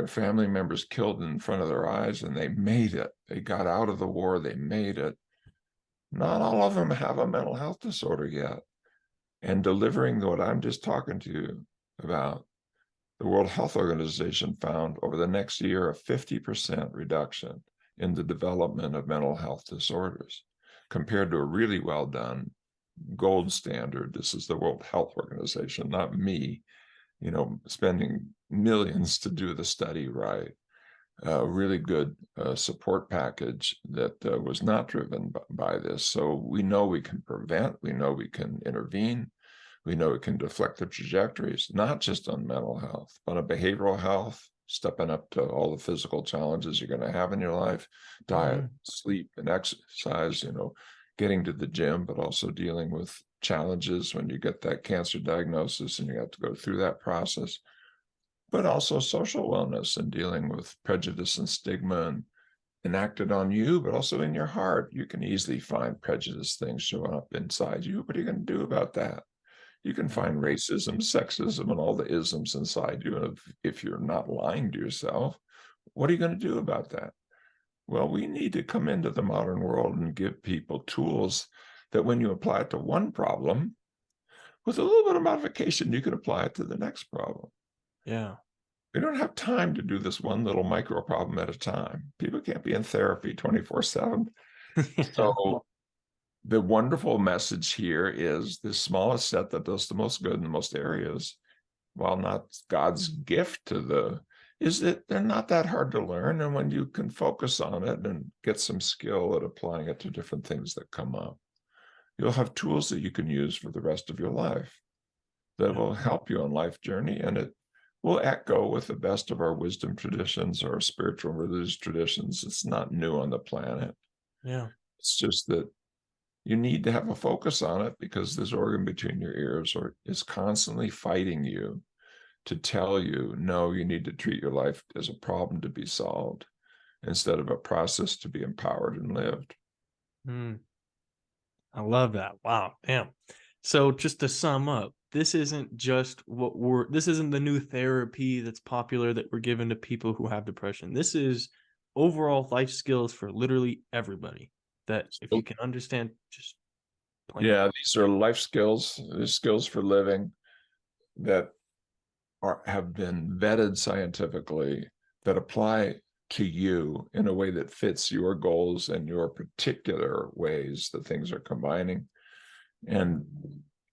Speaker 2: family members killed in front of their eyes, and they made it. They got out of the war. They made it. Not all of them have a mental health disorder yet. And delivering what I'm just talking to you about, the World Health Organization found over the next year a 50% reduction in the development of mental health disorders compared to a really well done gold standard. This is the World Health Organization, not me, spending millions to do the study right. A really good support package that was not driven by this. So we know we can prevent, we know we can intervene, we know it can deflect the trajectories, not just on mental health, but on behavioral health, stepping up to all the physical challenges you're going to have in your life, diet, sleep, and exercise, getting to the gym, but also dealing with challenges when you get that cancer diagnosis and you have to go through that process, but also social wellness and dealing with prejudice and stigma enacted on you, but also in your heart. You can easily find prejudice things showing up inside you. What are you going to do about that? You can find racism, sexism, and all the isms inside you. And if you're not lying to yourself, what are you going to do about that? Well, we need to come into the modern world and give people tools that when you apply it to one problem, with a little bit of modification, you can apply it to the next problem.
Speaker 1: Yeah.
Speaker 2: We don't have time to do this one little micro problem at a time. People can't be in therapy 24/7.
Speaker 1: Yeah.
Speaker 2: So the wonderful message here is the smallest set that does the most good in the most areas, while not God's gift is that they're not that hard to learn. And when you can focus on it and get some skill at applying it to different things that come up, you'll have tools that you can use for the rest of your life that will help you on life journey. And it will echo with the best of our wisdom traditions or spiritual religious traditions. It's not new on the planet.
Speaker 1: Yeah.
Speaker 2: It's just that you need to have a focus on it because this organ between your ears is constantly fighting you to tell you, no, you need to treat your life as a problem to be solved instead of a process to be empowered and lived.
Speaker 1: I love that. Wow. Damn. So just to sum up, this isn't just this isn't the new therapy that's popular that we're giving to people who have depression. This is overall life skills for literally everybody that if you can understand, just plain.
Speaker 2: Yeah, these are life skills, skills for living that have been vetted scientifically, that apply to you in a way that fits your goals and your particular ways that things are combining. And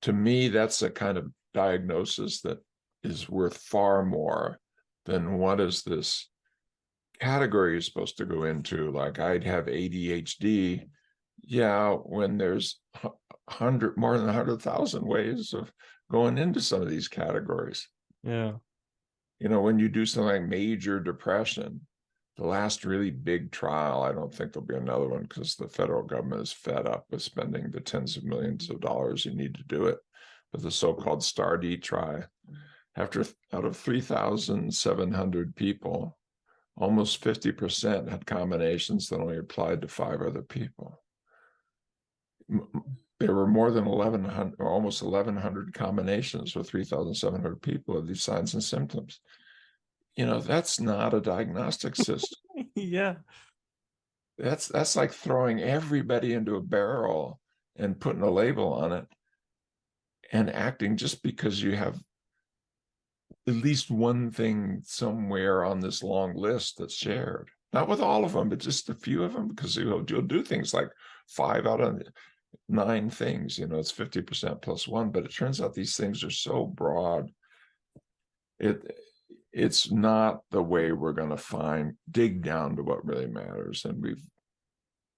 Speaker 2: to me, that's a kind of diagnosis that is worth far more than what is this category you're supposed to go into. Like, I'd have ADHD. Yeah, when there's more than 100,000 ways of going into some of these categories.
Speaker 1: Yeah.
Speaker 2: When you do something like major depression, the last really big trial, I don't think there'll be another one because the federal government is fed up with spending the tens of millions of dollars you need to do it. But the so-called STAR-D trial, out of 3,700 people, almost 50% had combinations that only applied to 5 other people. There were more than 1,100 or almost 1,100 combinations with 3,700 people of these signs and symptoms. That's not a diagnostic system.
Speaker 1: Yeah.
Speaker 2: That's like throwing everybody into a barrel and putting a label on it and acting just because you have at least one thing somewhere on this long list that's shared. Not with all of them, but just a few of them, because you'll do things like 5 out of 9 things. It's 50% plus 1, but it turns out these things are so broad. It's not the way we're going to dig down to what really matters. And we've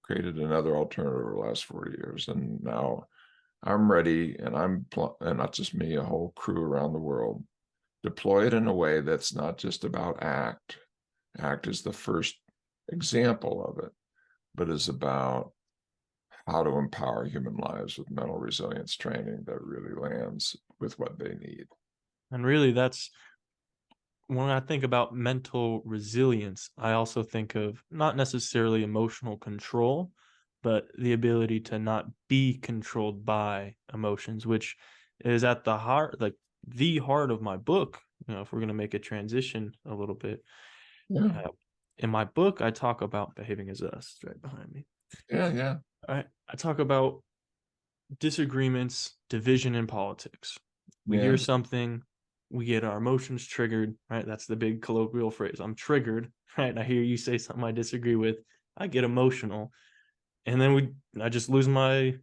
Speaker 2: created another alternative over the last 40 years. And now I'm ready, and and not just me, a whole crew around the world, deploy it in a way that's not just about ACT. ACT is the first example of it, but is about how to empower human lives with mental resilience training that really lands with what they need.
Speaker 1: And really, that's when I think about mental resilience, I also think of not necessarily emotional control, but the ability to not be controlled by emotions, which is at the heart, like the heart of my book. If we're going to make a transition a little bit,
Speaker 2: Yeah,
Speaker 1: uh, in my book, I talk about behaving as us right behind me.
Speaker 2: yeah.
Speaker 1: I talk about disagreements, division in politics. We hear
Speaker 2: Yeah,
Speaker 1: something, we get our emotions triggered, right? That's the big colloquial phrase. I'm triggered, right? I hear you say something I disagree with, I get emotional, and then I just lose my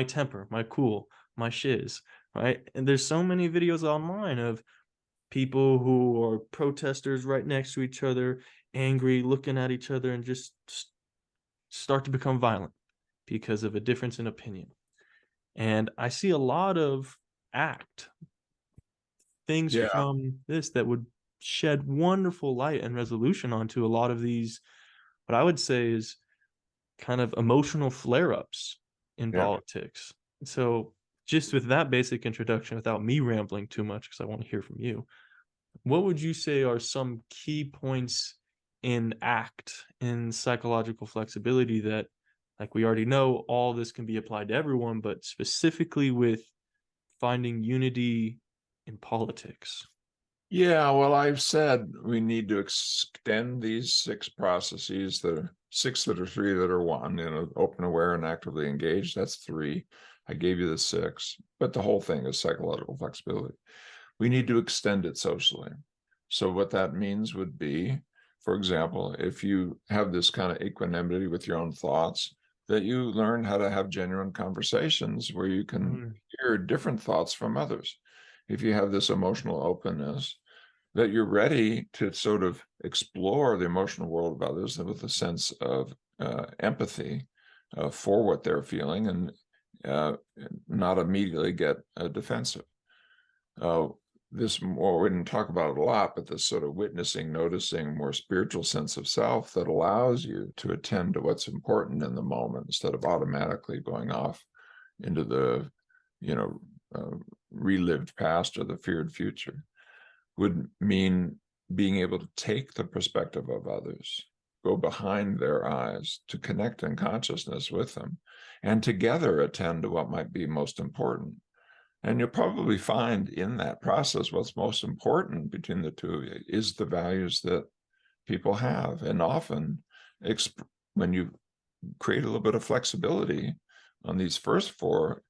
Speaker 1: temper, my cool, my shiz, right? And there's so many videos online of people who are protesters right next to each other, angry, looking at each other, and just start to become violent because of a difference in opinion. And I see a lot of ACT things
Speaker 2: yeah,
Speaker 1: from this that would shed wonderful light and resolution onto a lot of these, what I would say is kind of emotional flare-ups in
Speaker 2: yeah.
Speaker 1: politics. So just with that basic introduction, without me rambling too much, because I want to hear from you, what would you say are some key points in ACT, in psychological flexibility, that, like, we already know all this can be applied to everyone, but specifically with finding unity in politics?
Speaker 2: Yeah, well, I've said we need to extend these 6 processes, the 6 that are 3 that are 1, open, aware, and actively engaged. That's 3. I gave you the 6, but the whole thing is psychological flexibility. We need to extend it socially. So what that means would be, for example, if you have this kind of equanimity with your own thoughts, that you learn how to have genuine conversations where you can
Speaker 1: Mm,
Speaker 2: hear different thoughts from others. If you have this emotional openness, that you're ready to sort of explore the emotional world of others with a sense of empathy for what they're feeling, and uh, not immediately get defensive. Uh, this more, we didn't talk about it a lot, but this sort of witnessing, noticing, more spiritual sense of self that allows you to attend to what's important in the moment instead of automatically going off into the, you know, relived past or the feared future, would mean being able to take the perspective of others, go behind their eyes to connect in consciousness with them, and together attend to what might be most important. And you'll probably find in that process what's most important between the two of you is the values that people have. And often, when you create a little bit of flexibility on these first 4,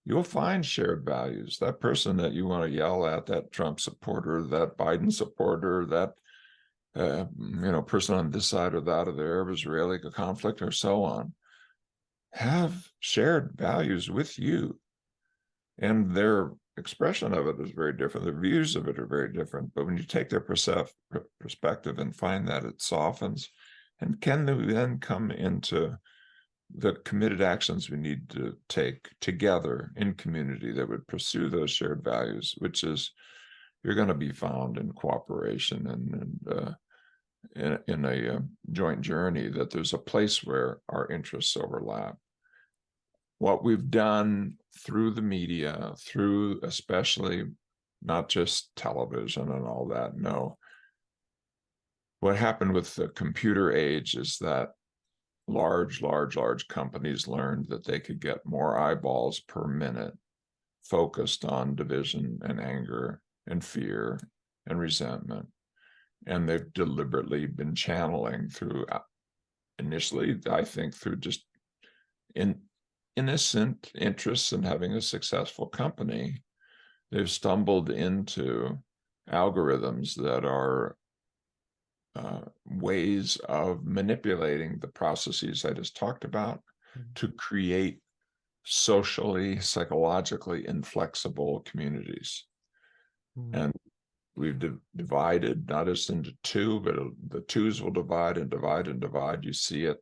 Speaker 2: you'll find shared values. That person that you want to yell at, that Trump supporter, that Biden supporter, that person on this side or that of the Arab-Israeli conflict, or so on, have shared values with you. And their expression of it is very different. Their views of it are very different. But when you take their perspective and find that, it softens, and can then come into the committed actions we need to take together in community that would pursue those shared values, which is, you're going to be found in cooperation and in a joint journey, that there's a place where our interests overlap. What we've done through the media, through especially not just television and all that, no. What happened with the computer age is that large companies learned that they could get more eyeballs per minute focused on division and anger and fear and resentment. And they've deliberately been channeling through, initially, I think, through just innocent interests in having a successful company. They've stumbled into algorithms that are ways of manipulating the processes I just talked about to create socially, psychologically inflexible communities.
Speaker 1: mm,
Speaker 2: And we've divided not just into 2, but the 2s will divide and divide and divide. You see it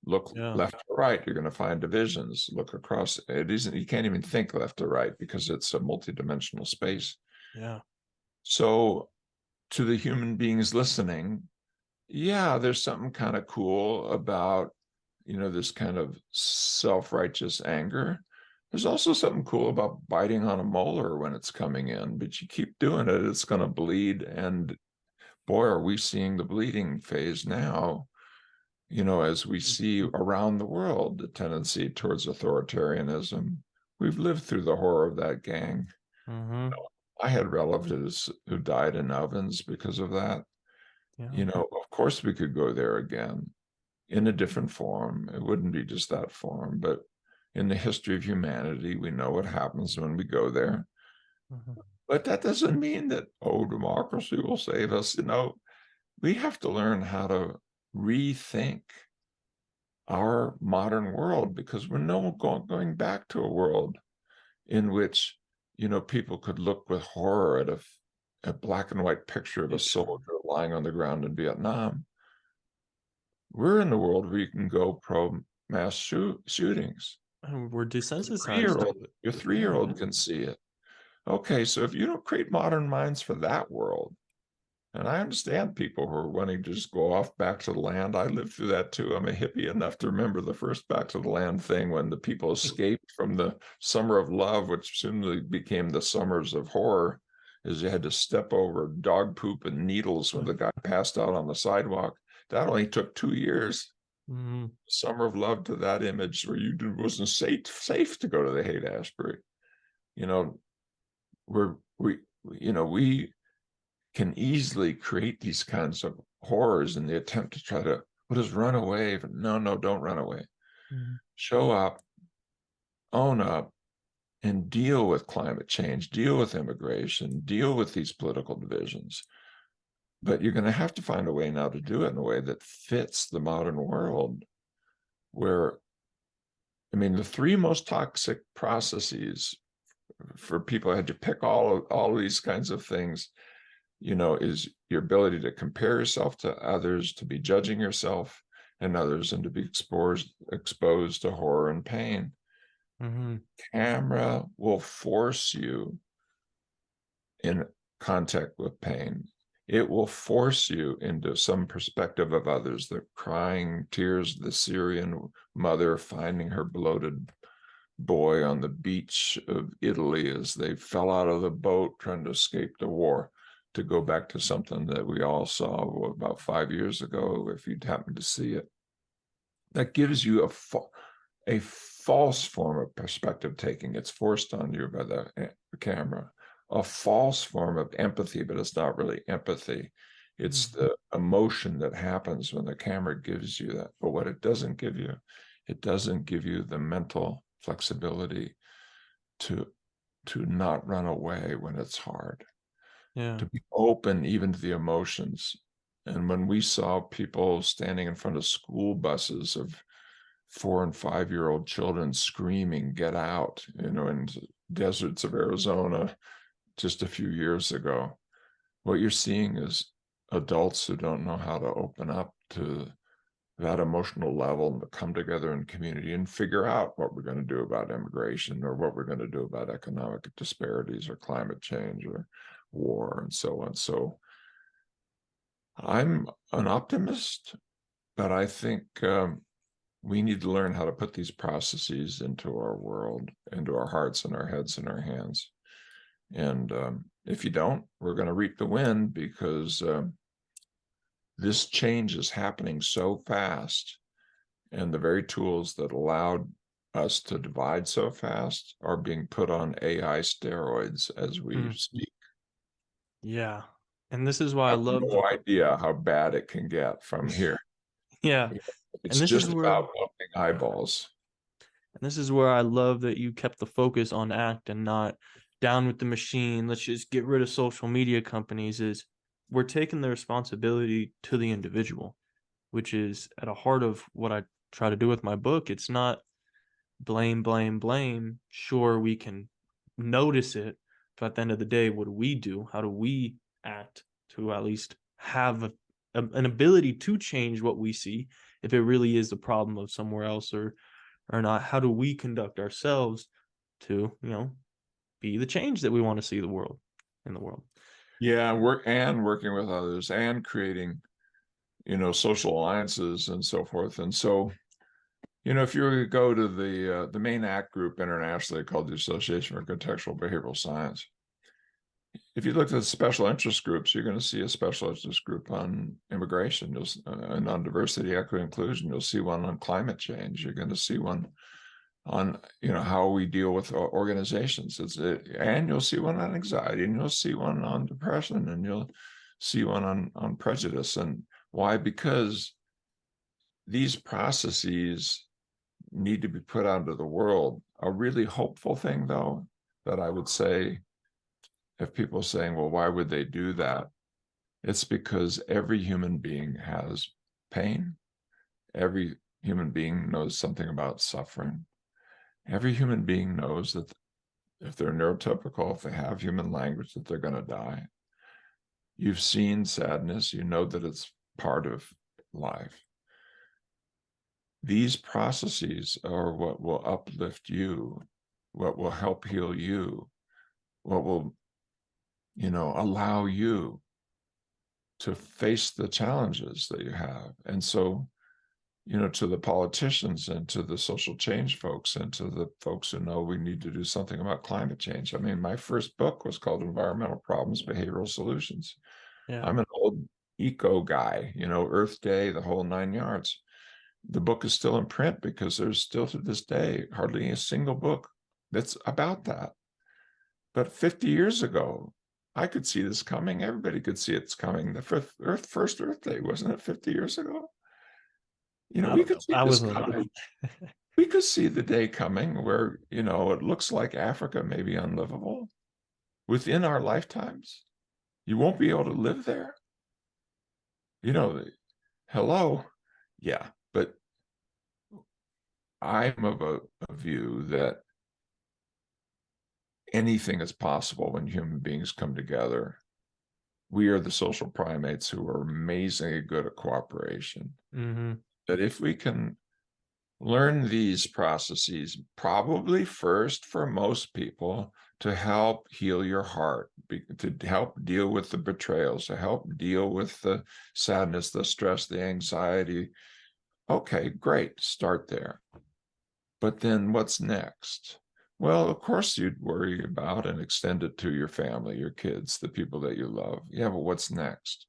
Speaker 2: Look
Speaker 1: Yeah.
Speaker 2: left or right, you're going to find divisions. Look across. It isn't, you can't even think left or right because it's a multidimensional space.
Speaker 1: Yeah.
Speaker 2: So to the human beings listening, yeah, there's something kind of cool about, this kind of self-righteous anger. There's also something cool about biting on a molar when it's coming in, but you keep doing it, it's going to bleed. And boy, are we seeing the bleeding phase now, as we see around the world, the tendency towards authoritarianism. We've lived through the horror of that gang.
Speaker 1: Mm-hmm.
Speaker 2: I had relatives who died in ovens because of that.
Speaker 1: Yeah.
Speaker 2: Of course we could go there again in a different form. It wouldn't be just that form, but in the history of humanity, we know what happens when we go there.
Speaker 1: Mm-hmm.
Speaker 2: But that doesn't mean that, democracy will save us. We have to learn how to rethink our modern world because we're no going back to a world in which, people could look with horror at a black and white picture of a soldier lying on the ground in Vietnam. We're in the world where you can go pro mass shootings.
Speaker 1: And we're desensitized to
Speaker 2: Three-year-old,
Speaker 1: it.
Speaker 2: your
Speaker 1: Yeah.
Speaker 2: 3-year-old can see it. Okay, so if you don't create modern minds for that world, and I understand people who are wanting to just go off back to the land. I lived through that too. I'm a hippie enough to remember the first back to the land thing when the people escaped from the summer of love, which soon became the summers of horror, is you had to step over dog poop and needles when the guy passed out on the sidewalk. That only took 2 years.
Speaker 1: Mm-hmm.
Speaker 2: Summer of love to that image where wasn't safe to go to the Haight-Ashbury. You know, we can easily create these kinds of horrors in the attempt to try to, what is run away? But no, don't run away.
Speaker 1: Mm-hmm.
Speaker 2: Show up, own up, and deal with climate change, deal with immigration, deal with these political divisions. But you're going to have to find a way now to do it in a way that fits the modern world where, the 3 most toxic processes for people who had to pick all of these kinds of things, is your ability to compare yourself to others, to be judging yourself and others, and to be exposed to horror and pain.
Speaker 1: Mm-hmm.
Speaker 2: Camera will force you in contact with pain. It will force you into some perspective of others, the crying tears of the Syrian mother finding her bloated boy on the beach of Italy as they fell out of the boat trying to escape the war, to go back to something that we all saw about 5 years ago, if you'd happen to see it. That gives you a false form of perspective taking. It's forced on you by the camera. A false form of empathy, but it's not really empathy. It's the emotion that happens when the camera gives you that. But what it doesn't give you the mental flexibility to not run away when it's hard,
Speaker 1: Yeah.
Speaker 2: to be open even to the emotions. And when we saw people standing in front of school buses of 4 and 5-year-old children screaming, "Get out," in deserts of Arizona just a few years ago, what you're seeing is adults who don't know how to open up to that emotional level and to come together in community and figure out what we're going to do about immigration, or what we're going to do about economic disparities or climate change or war and so on. So I'm an optimist, but I think we need to learn how to put these processes into our world, into our hearts and our heads and our hands. And if you don't, we're going to reap the wind, because this change is happening so fast. And the very tools that allowed us to divide so fast are being put on AI steroids as we speak.
Speaker 1: Yeah. And this is why
Speaker 2: I
Speaker 1: I
Speaker 2: have
Speaker 1: love,
Speaker 2: no idea how bad it can get from here.
Speaker 1: yeah. And
Speaker 2: It's
Speaker 1: this is
Speaker 2: just
Speaker 1: where,
Speaker 2: about opening eyeballs.
Speaker 1: and this is where I love that you kept the focus on ACT and not down with the machine. Let's just get rid of social media companies. Is we're taking the responsibility to the individual, which is at the heart of what I try to do with my book. It's not blame, blame, blame. Sure, we can notice it, but at the end of the day, what do we do? How do we act to at least have an ability to change what we see if it really is the problem of somewhere else or not. How do we conduct ourselves to, be the change that we want to see in the world?
Speaker 2: Yeah, working with others and creating, social alliances and so forth. And so, if you were to go to the main ACT group internationally called the Association for Contextual Behavioral Science, if you look at the special interest groups, you're going to see a special interest group on immigration, and on diversity, equity, inclusion. You'll see one on climate change. You're going to see one on how we deal with organizations. And you'll see one on anxiety, and you'll see one on depression, and you'll see one on prejudice. And why? Because these processes need to be put out into the world. A really hopeful thing, though, that I would say, if people are saying, well, why would they do that? It's because every human being has pain. Every human being knows something about suffering. Every human being knows that if they're neurotypical, if they have human language, that they're going to die. You've seen sadness. You know that it's part of life. These processes are what will uplift you, what will help heal you, what will, allow you to face the challenges that you have. And so, to the politicians and to the social change folks and to the folks who know we need to do something about climate change. I mean, my first book was called Environmental Problems, Behavioral Solutions.
Speaker 1: Yeah.
Speaker 2: I'm an old eco guy, Earth Day, the whole 9 yards. The book is still in print because there's still to this day hardly a single book that's about that. But 50 years ago, I could see this coming. Everybody could see it's coming. The first Earth Day, wasn't it 50 years ago?
Speaker 1: I
Speaker 2: We
Speaker 1: don't
Speaker 2: could
Speaker 1: know.
Speaker 2: see
Speaker 1: I
Speaker 2: this
Speaker 1: wasn't alive.
Speaker 2: coming. We could see the day coming where, it looks like Africa may be unlivable within our lifetimes. You won't be able to live there. Hello. Yeah. But I'm of a view that anything is possible when human beings come together. We are the social primates who are amazingly good at cooperation.
Speaker 1: Mm-hmm.
Speaker 2: That if we can learn these processes, probably first for most people, to help heal your heart, to help deal with the betrayals, to help deal with the sadness, the stress, the anxiety. Okay, great, start there. But then what's next? Well, of course you'd worry about and extend it to your family, your kids, the people that you love. Yeah, but what's next?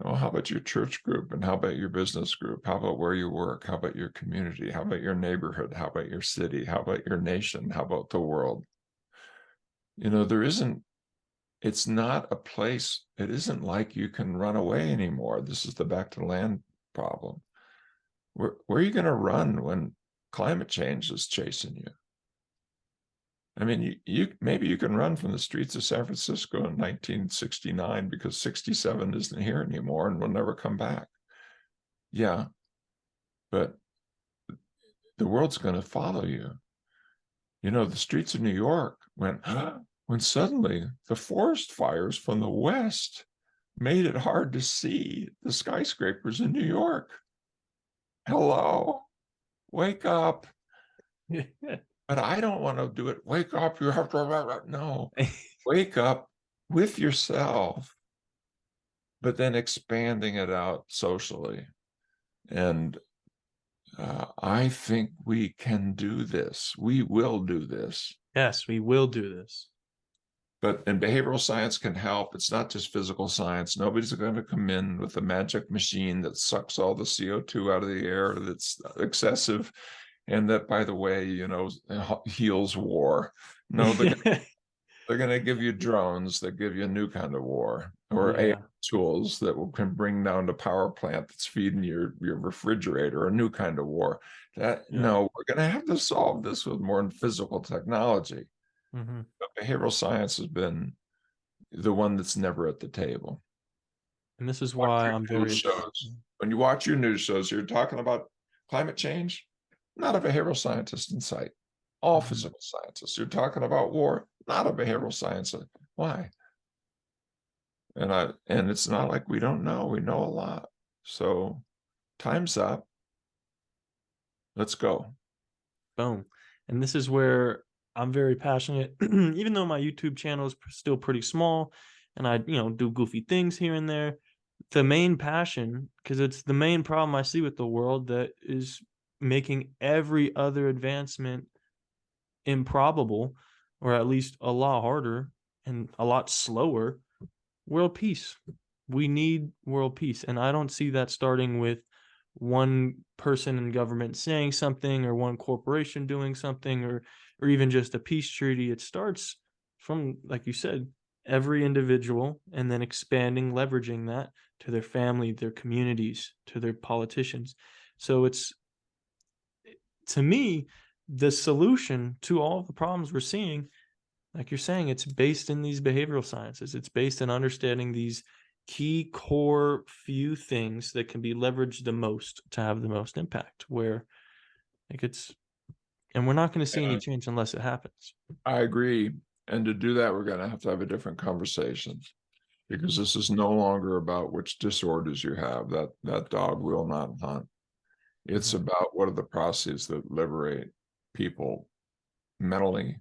Speaker 2: Well, how about your church group? And how about your business group? How about where you work? How about your community? How about your neighborhood? How about your city? How about your nation? How about the world? It's not a place, it isn't like you can run away anymore. This is the back to land problem. Where are you going to run when climate change is chasing you? I mean, maybe you can run from the streets of San Francisco in 1969 because 67 isn't here anymore and will never come back. Yeah, but the world's going to follow you. The streets of New York went, when suddenly the forest fires from the west made it hard to see the skyscrapers in New York. Hello, wake up. But I don't want to do it. Wake up, you have to, no. Wake up with yourself, but then expanding it out socially. And I think we can do this. We will do this.
Speaker 1: Yes, we will do this.
Speaker 2: And behavioral science can help. It's not just physical science. Nobody's going to come in with a magic machine that sucks all the CO2 out of the air that's excessive. And that, by the way, heals war. No, they're going to give you drones that give you a new kind of war, or AI tools that can bring down the power plant that's feeding your refrigerator, a new kind of war. No, we're going to have to solve this with more physical technology.
Speaker 1: Mm-hmm.
Speaker 2: But behavioral science has been the one that's never at the table.
Speaker 1: And this is why I'm very
Speaker 2: shows. When you watch your news shows, you're talking about climate change, not a behavioral scientist in sight. All physical scientists. You're talking about war, not a behavioral scientist. Why? And it's not like we don't know. We know a lot. So time's up. Let's go.
Speaker 1: Boom. And this is where I'm very passionate, even though my YouTube channel is still pretty small and I, do goofy things here and there. The main passion, because it's the main problem I see with the world that is making every other advancement improbable, or at least a lot harder and a lot slower. World peace. We need world peace. And I don't see that starting with one person in government saying something, or one corporation doing something, or even just a peace treaty. It starts from, like you said, every individual, and then expanding, leveraging that to their family, their communities, to their politicians. So it's, to me, the solution to all of the problems we're seeing, like you're saying, it's based in these behavioral sciences. It's based in understanding these key core few things that can be leveraged the most to have the most impact, where like and we're not going to see any
Speaker 2: And
Speaker 1: change unless it happens.
Speaker 2: I agree. And to do that, we're going to have a different conversation, because this is no longer about which disorders you have. That dog will not hunt. It's about what are the processes that liberate people mentally,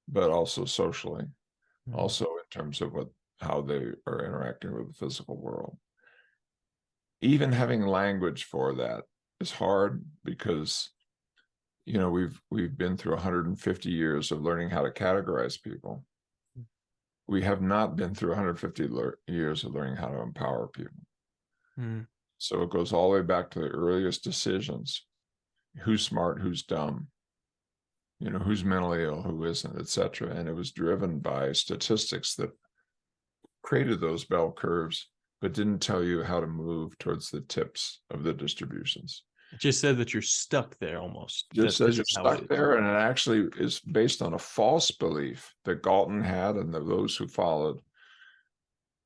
Speaker 2: but also socially, also in terms of how they are interacting with the physical world. Even having language for that is hard, because we've been through 150 years of learning how to categorize people. We have not been through 150 years of learning how to empower people. So it goes all the way back to the earliest decisions: who's smart, who's dumb, who's mentally ill, who isn't, etc. And it was driven by statistics that created those bell curves, but didn't tell you how to move towards the tips of the distributions.
Speaker 1: It just said that you're stuck there almost.
Speaker 2: Just says you're stuck there, and it actually is based on a false belief that Galton had and those who followed,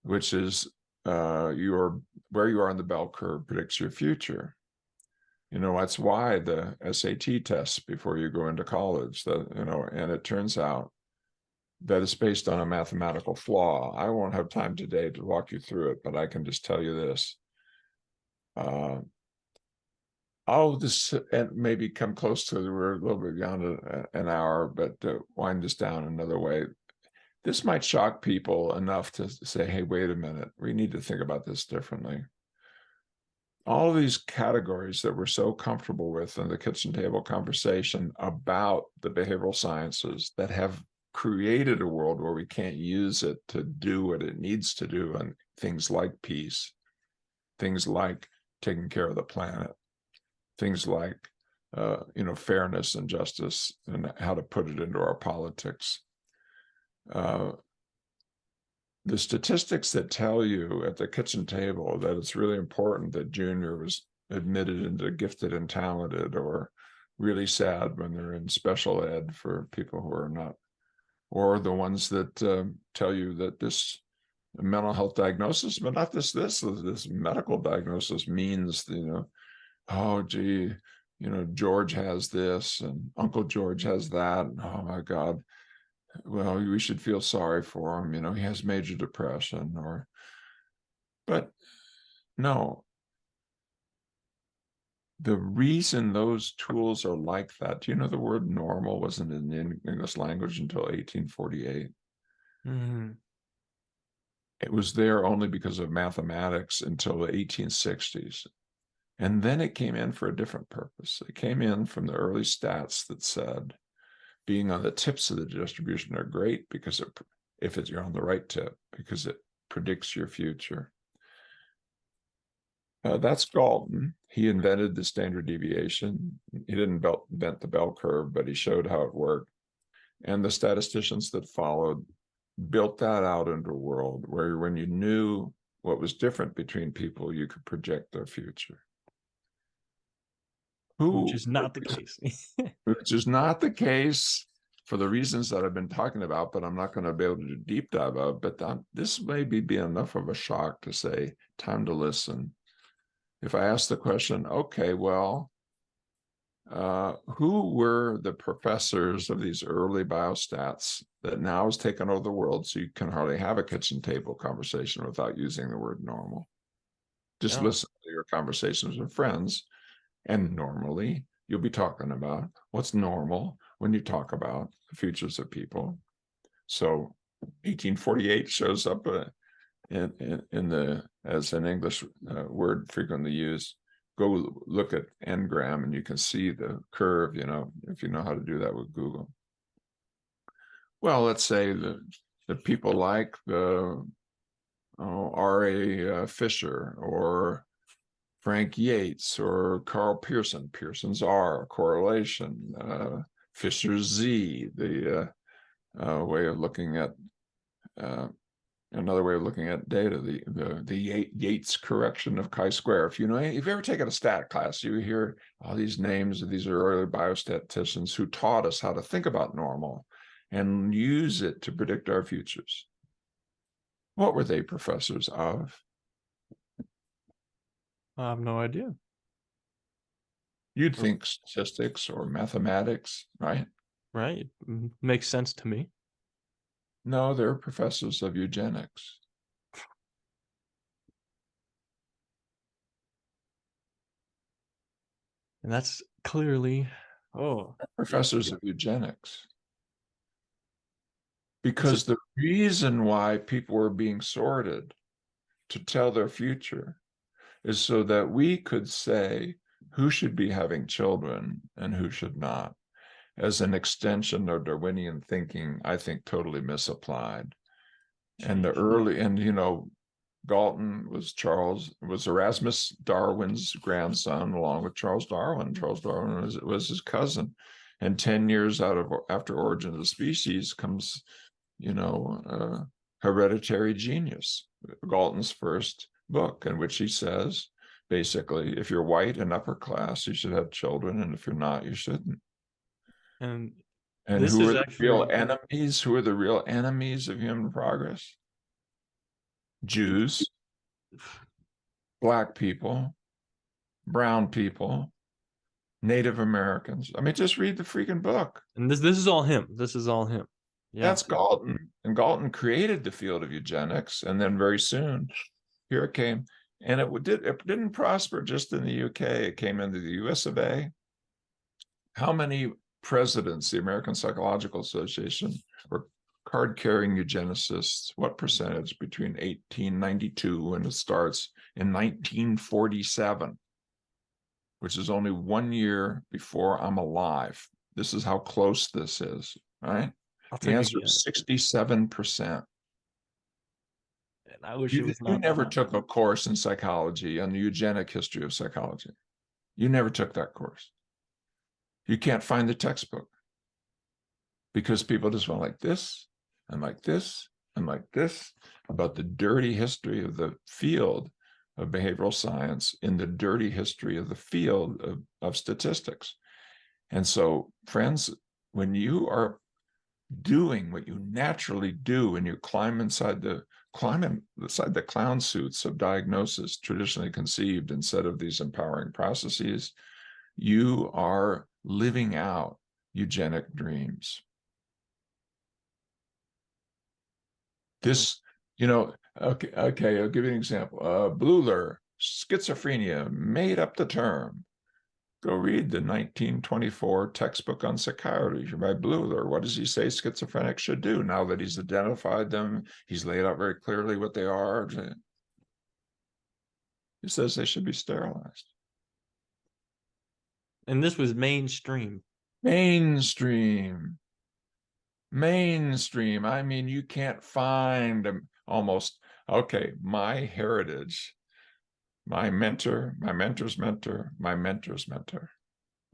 Speaker 2: which is where you are in the bell curve predicts your future. That's why the SAT tests before you go into college, and it turns out that it's based on a mathematical flaw. I won't have time today to walk you through it, but I can just tell you this. This and maybe come close to, we're a little bit beyond an hour, but to wind this down another way. This might shock people enough to say, hey, wait a minute, we need to think about this differently. All of these categories that we're so comfortable with in the kitchen table conversation about the behavioral sciences that have created a world where we can't use it to do what it needs to do, and things like peace, things like taking care of the planet, things like fairness and justice, and how to put it into our politics. The statistics that tell you at the kitchen table that it's really important that Junior was admitted into gifted and talented, or really sad when they're in special ed for people who are not, or the ones that tell you that this mental health diagnosis, but not this medical diagnosis means, oh, gee, George has this and Uncle George has that. And, oh my God, well, we should feel sorry for him. He has major depression, but no. The reason those tools are like that, do you know the word normal wasn't in the English language until 1848? It was there only because of mathematics until the 1860s. And then it came in for a different purpose. It came in from the early stats that said being on the tips of the distribution are great, because you're on the right tip, because it predicts your future. That's Galton. He invented the standard deviation. He didn't invent the bell curve, but he showed how it worked. And the statisticians that followed built that out into a world where, when you knew what was different between people, you could project their future.
Speaker 1: Which is not the case.
Speaker 2: Which is not the case for the reasons that I've been talking about, but I'm not going to be able to do deep dive of. But this may be enough of a shock to say, time to listen. If I ask the question, okay, well, who were the professors of these early biostats that now has taken over the world, so you can hardly have a kitchen table conversation without using the word normal? Just listen to your conversations with friends. And normally you'll be talking about what's normal when you talk about the futures of people. So 1848 shows up in the as an English word frequently used. Go look at Ngram and you can see the curve, if you know how to do that with Google. Well, let's say the people like the R.A. Fisher or Frank Yates or Carl Pearson. Pearson's R, correlation. Fisher's Z, the way of looking at another way of looking at data, the Yates correction of chi-square. If you've ever taken a stat class, you hear all these names of these early biostatisticians who taught us how to think about normal and use it to predict our futures. What were they professors of?
Speaker 1: I have no idea.
Speaker 2: You'd think statistics or mathematics, right?
Speaker 1: Right. Makes sense to me.
Speaker 2: No, they're professors of eugenics.
Speaker 1: And that's clearly,
Speaker 2: Professors of eugenics. Because the reason why people were being sorted to tell their future is so that we could say who should be having children and who should not, as an extension of Darwinian thinking, I think totally misapplied. And Galton was Erasmus Darwin's grandson, along with Charles Darwin. Charles Darwin was his cousin. And 10 years after Origin of the Species comes, Hereditary Genius, Galton's first book, in which he says, basically, if you're white and upper class, you should have children, and if you're not, you shouldn't.
Speaker 1: And
Speaker 2: who are the real enemies? Who are the real enemies of human progress? Jews, Black people, brown people, Native Americans. I mean, just read the freaking book.
Speaker 1: And this is all him. This is all him.
Speaker 2: Yeah. That's Galton. And Galton created the field of eugenics. And then very soon, here it came. And it didn't prosper just in the UK. It came into the US of A. How many presidents, the American Psychological Association, were card-carrying eugenicists? What percentage between 1892, when it starts, in 1947, which is only 1 year before I'm alive? This is how close this is, right? The answer is 67%.
Speaker 1: And I wish it was not.
Speaker 2: You never took a course in psychology on the eugenic history of psychology. You never took that course. You can't find the textbook because people just went like this and like this and like this about the dirty history of the field of behavioral science in the dirty history of the field of statistics. And so, friends, when you are doing what you naturally do and you climb inside the clown suits of diagnosis traditionally conceived instead of these empowering processes, you are living out eugenic dreams. This, okay, I'll give you an example. Bleuler, schizophrenia, made up the term. Go read the 1924 textbook on psychiatry by Bleuler. What does he say schizophrenics should do now that he's identified them? He's laid out very clearly what they are. He says they should be sterilized.
Speaker 1: And this was mainstream.
Speaker 2: Mainstream. I mean, you can't find almost, okay, my heritage, my mentor, my mentor's mentor, my mentor's mentor.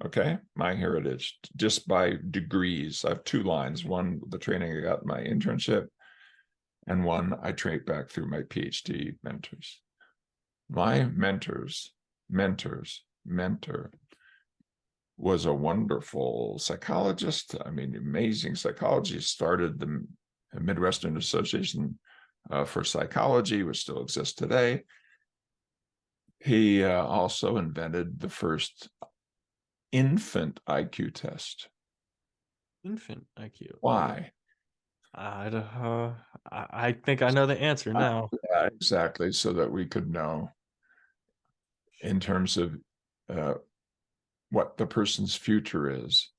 Speaker 2: Okay, my heritage, just by degrees. I have 2 lines. One, the training I got in my internship, and one I trained back through my PhD mentors. My mentor's mentor was a wonderful psychologist. I mean, amazing psychologist. Started the Midwestern Association for Psychology, which still exists today. He also invented the first infant IQ test.
Speaker 1: Infant IQ.
Speaker 2: Why?
Speaker 1: I think I know the answer now.
Speaker 2: Yeah, exactly. So that we could know. in terms of what the person's future is,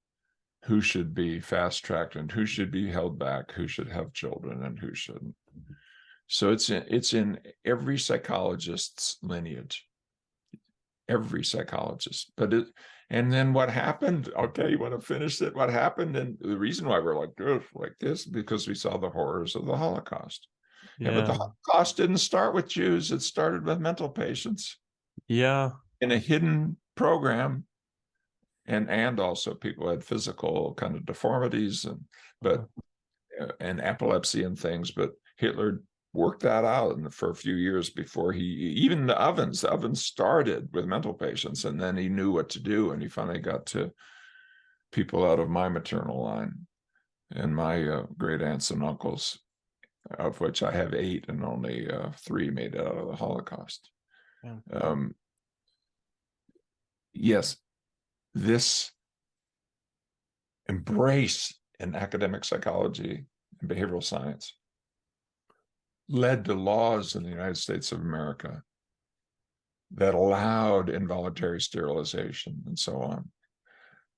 Speaker 2: who should be fast-tracked and who should be held back, who should have children and who shouldn't. So it's in every psychologist's lineage, every psychologist. And then what happened? Okay, you want to finish it? What happened? And the reason why we're like this, because we saw the horrors of the Holocaust. Yeah, but the
Speaker 1: Yeah.
Speaker 2: Holocaust didn't start with Jews. It started with mental patients
Speaker 1: Yeah.
Speaker 2: in a hidden program, and also people had physical kind of deformities and epilepsy and things. But Hitler worked that out for a few years before even the ovens started with mental patients, and then he knew what to do, and he finally got to people out of my maternal line and my great aunts and uncles, of which I have 8, and only 3 made it out of the Holocaust.
Speaker 1: Yeah.
Speaker 2: Yes, this embrace in academic psychology and behavioral science led to laws in the United States of America that allowed involuntary sterilization and so on,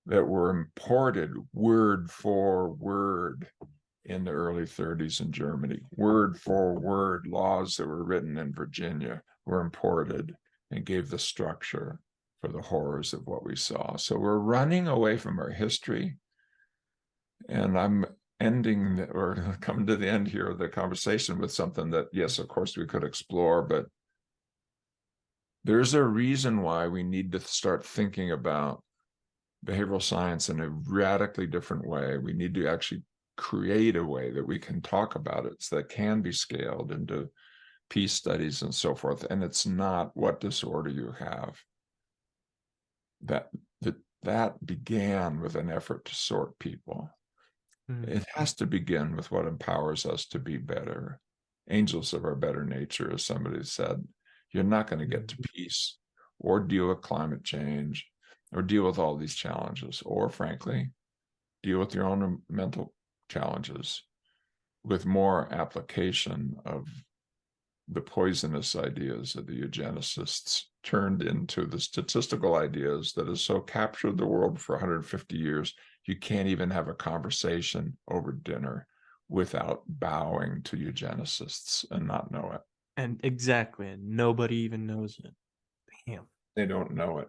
Speaker 2: that were imported word for word in the early 30s in Germany. Word for word laws that were written in Virginia were imported and gave the structure for the horrors of what we saw. So we're running away from our history. And I'm coming to the end here of the conversation with something that, yes, of course we could explore, but there's a reason why we need to start thinking about behavioral science in a radically different way. We need to actually create a way that we can talk about it so that it can be scaled into peace studies and so forth. And it's not what disorder you have. That began with an effort to sort people. It has to begin with what empowers us to be better. Angels of our better nature, as somebody said. You're not going to get to peace or deal with climate change or deal with all these challenges, or frankly, deal with your own mental challenges with more application of the poisonous ideas of the eugenicists turned into the statistical ideas that has so captured the world for 150 years. You can't even have a conversation over dinner without bowing to eugenicists and not know it.
Speaker 1: And exactly, and nobody even knows it. Damn.
Speaker 2: They don't know it.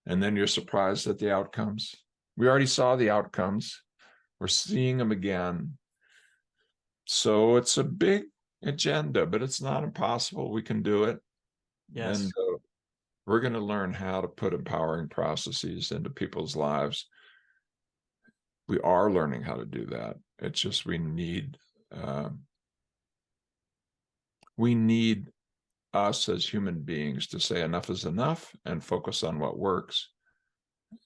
Speaker 2: And then you're surprised at the outcomes. We already saw the outcomes. We're seeing them again. So it's a big agenda, but it's not impossible. We can do it.
Speaker 1: Yes.
Speaker 2: And we're going to learn how to put empowering processes into people's lives. We are learning how to do that. It's just we need us as human beings to say enough is enough and focus on what works,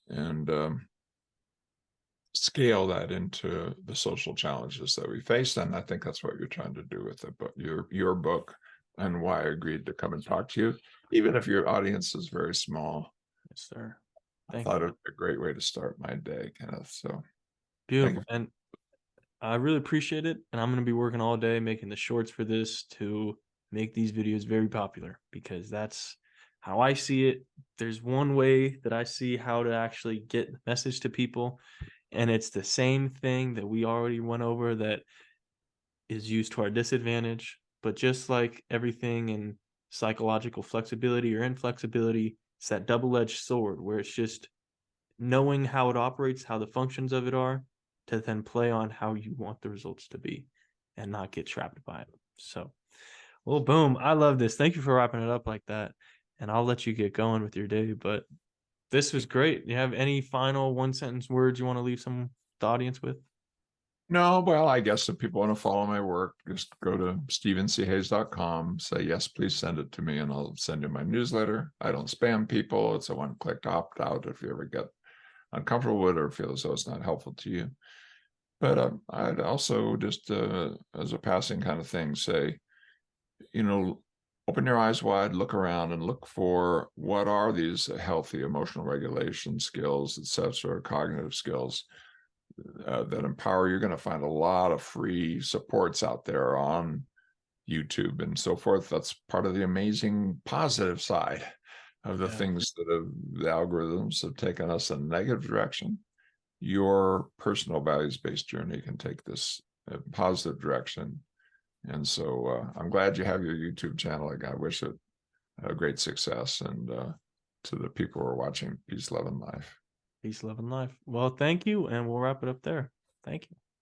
Speaker 2: and scale that into the social challenges that we face. And I think that's what you're trying to do with it. But your book, and why I agreed to come and talk to you, even if your audience is very small.
Speaker 1: Yes, sir.
Speaker 2: I thought it was a great way to start my day, Kenneth. So
Speaker 1: beautiful. And I really appreciate it. And I'm going to be working all day making the shorts for this to make these videos very popular, because that's how I see it. There's one way that I see how to actually get the message to people, and it's the same thing that we already went over that is used to our disadvantage. But just like everything in psychological flexibility or inflexibility, it's that double-edged sword where it's just knowing how it operates, how the functions of it are, to then play on how you want the results to be and not get trapped by it. So, well, boom. I love this. Thank you for wrapping it up like that. And I'll let you get going with your day. But this was great. Do you have any final 1-sentence words you want to leave the audience with?
Speaker 2: No, well, I guess if people want to follow my work, just go to stephenchayes.com, say, yes, please send it to me, and I'll send you my newsletter. I don't spam people. It's a one-click opt-out if you ever get uncomfortable with it or feel as though it's not helpful to you. But I'd also just, as a passing kind of thing, say, open your eyes wide, look around, and look for what are these healthy emotional regulation skills, et cetera, cognitive skills that empower. You're going to find a lot of free supports out there on YouTube and so forth. That's part of the amazing positive side of the
Speaker 1: Yeah.
Speaker 2: things that the algorithms have taken us in a negative direction, your personal values-based journey can take this positive direction. And so I'm glad you have your YouTube channel. I wish it great success. And to the people who are watching, peace, love, and life.
Speaker 1: Peace, love, and life. Well, thank you, and we'll wrap it up there. Thank you.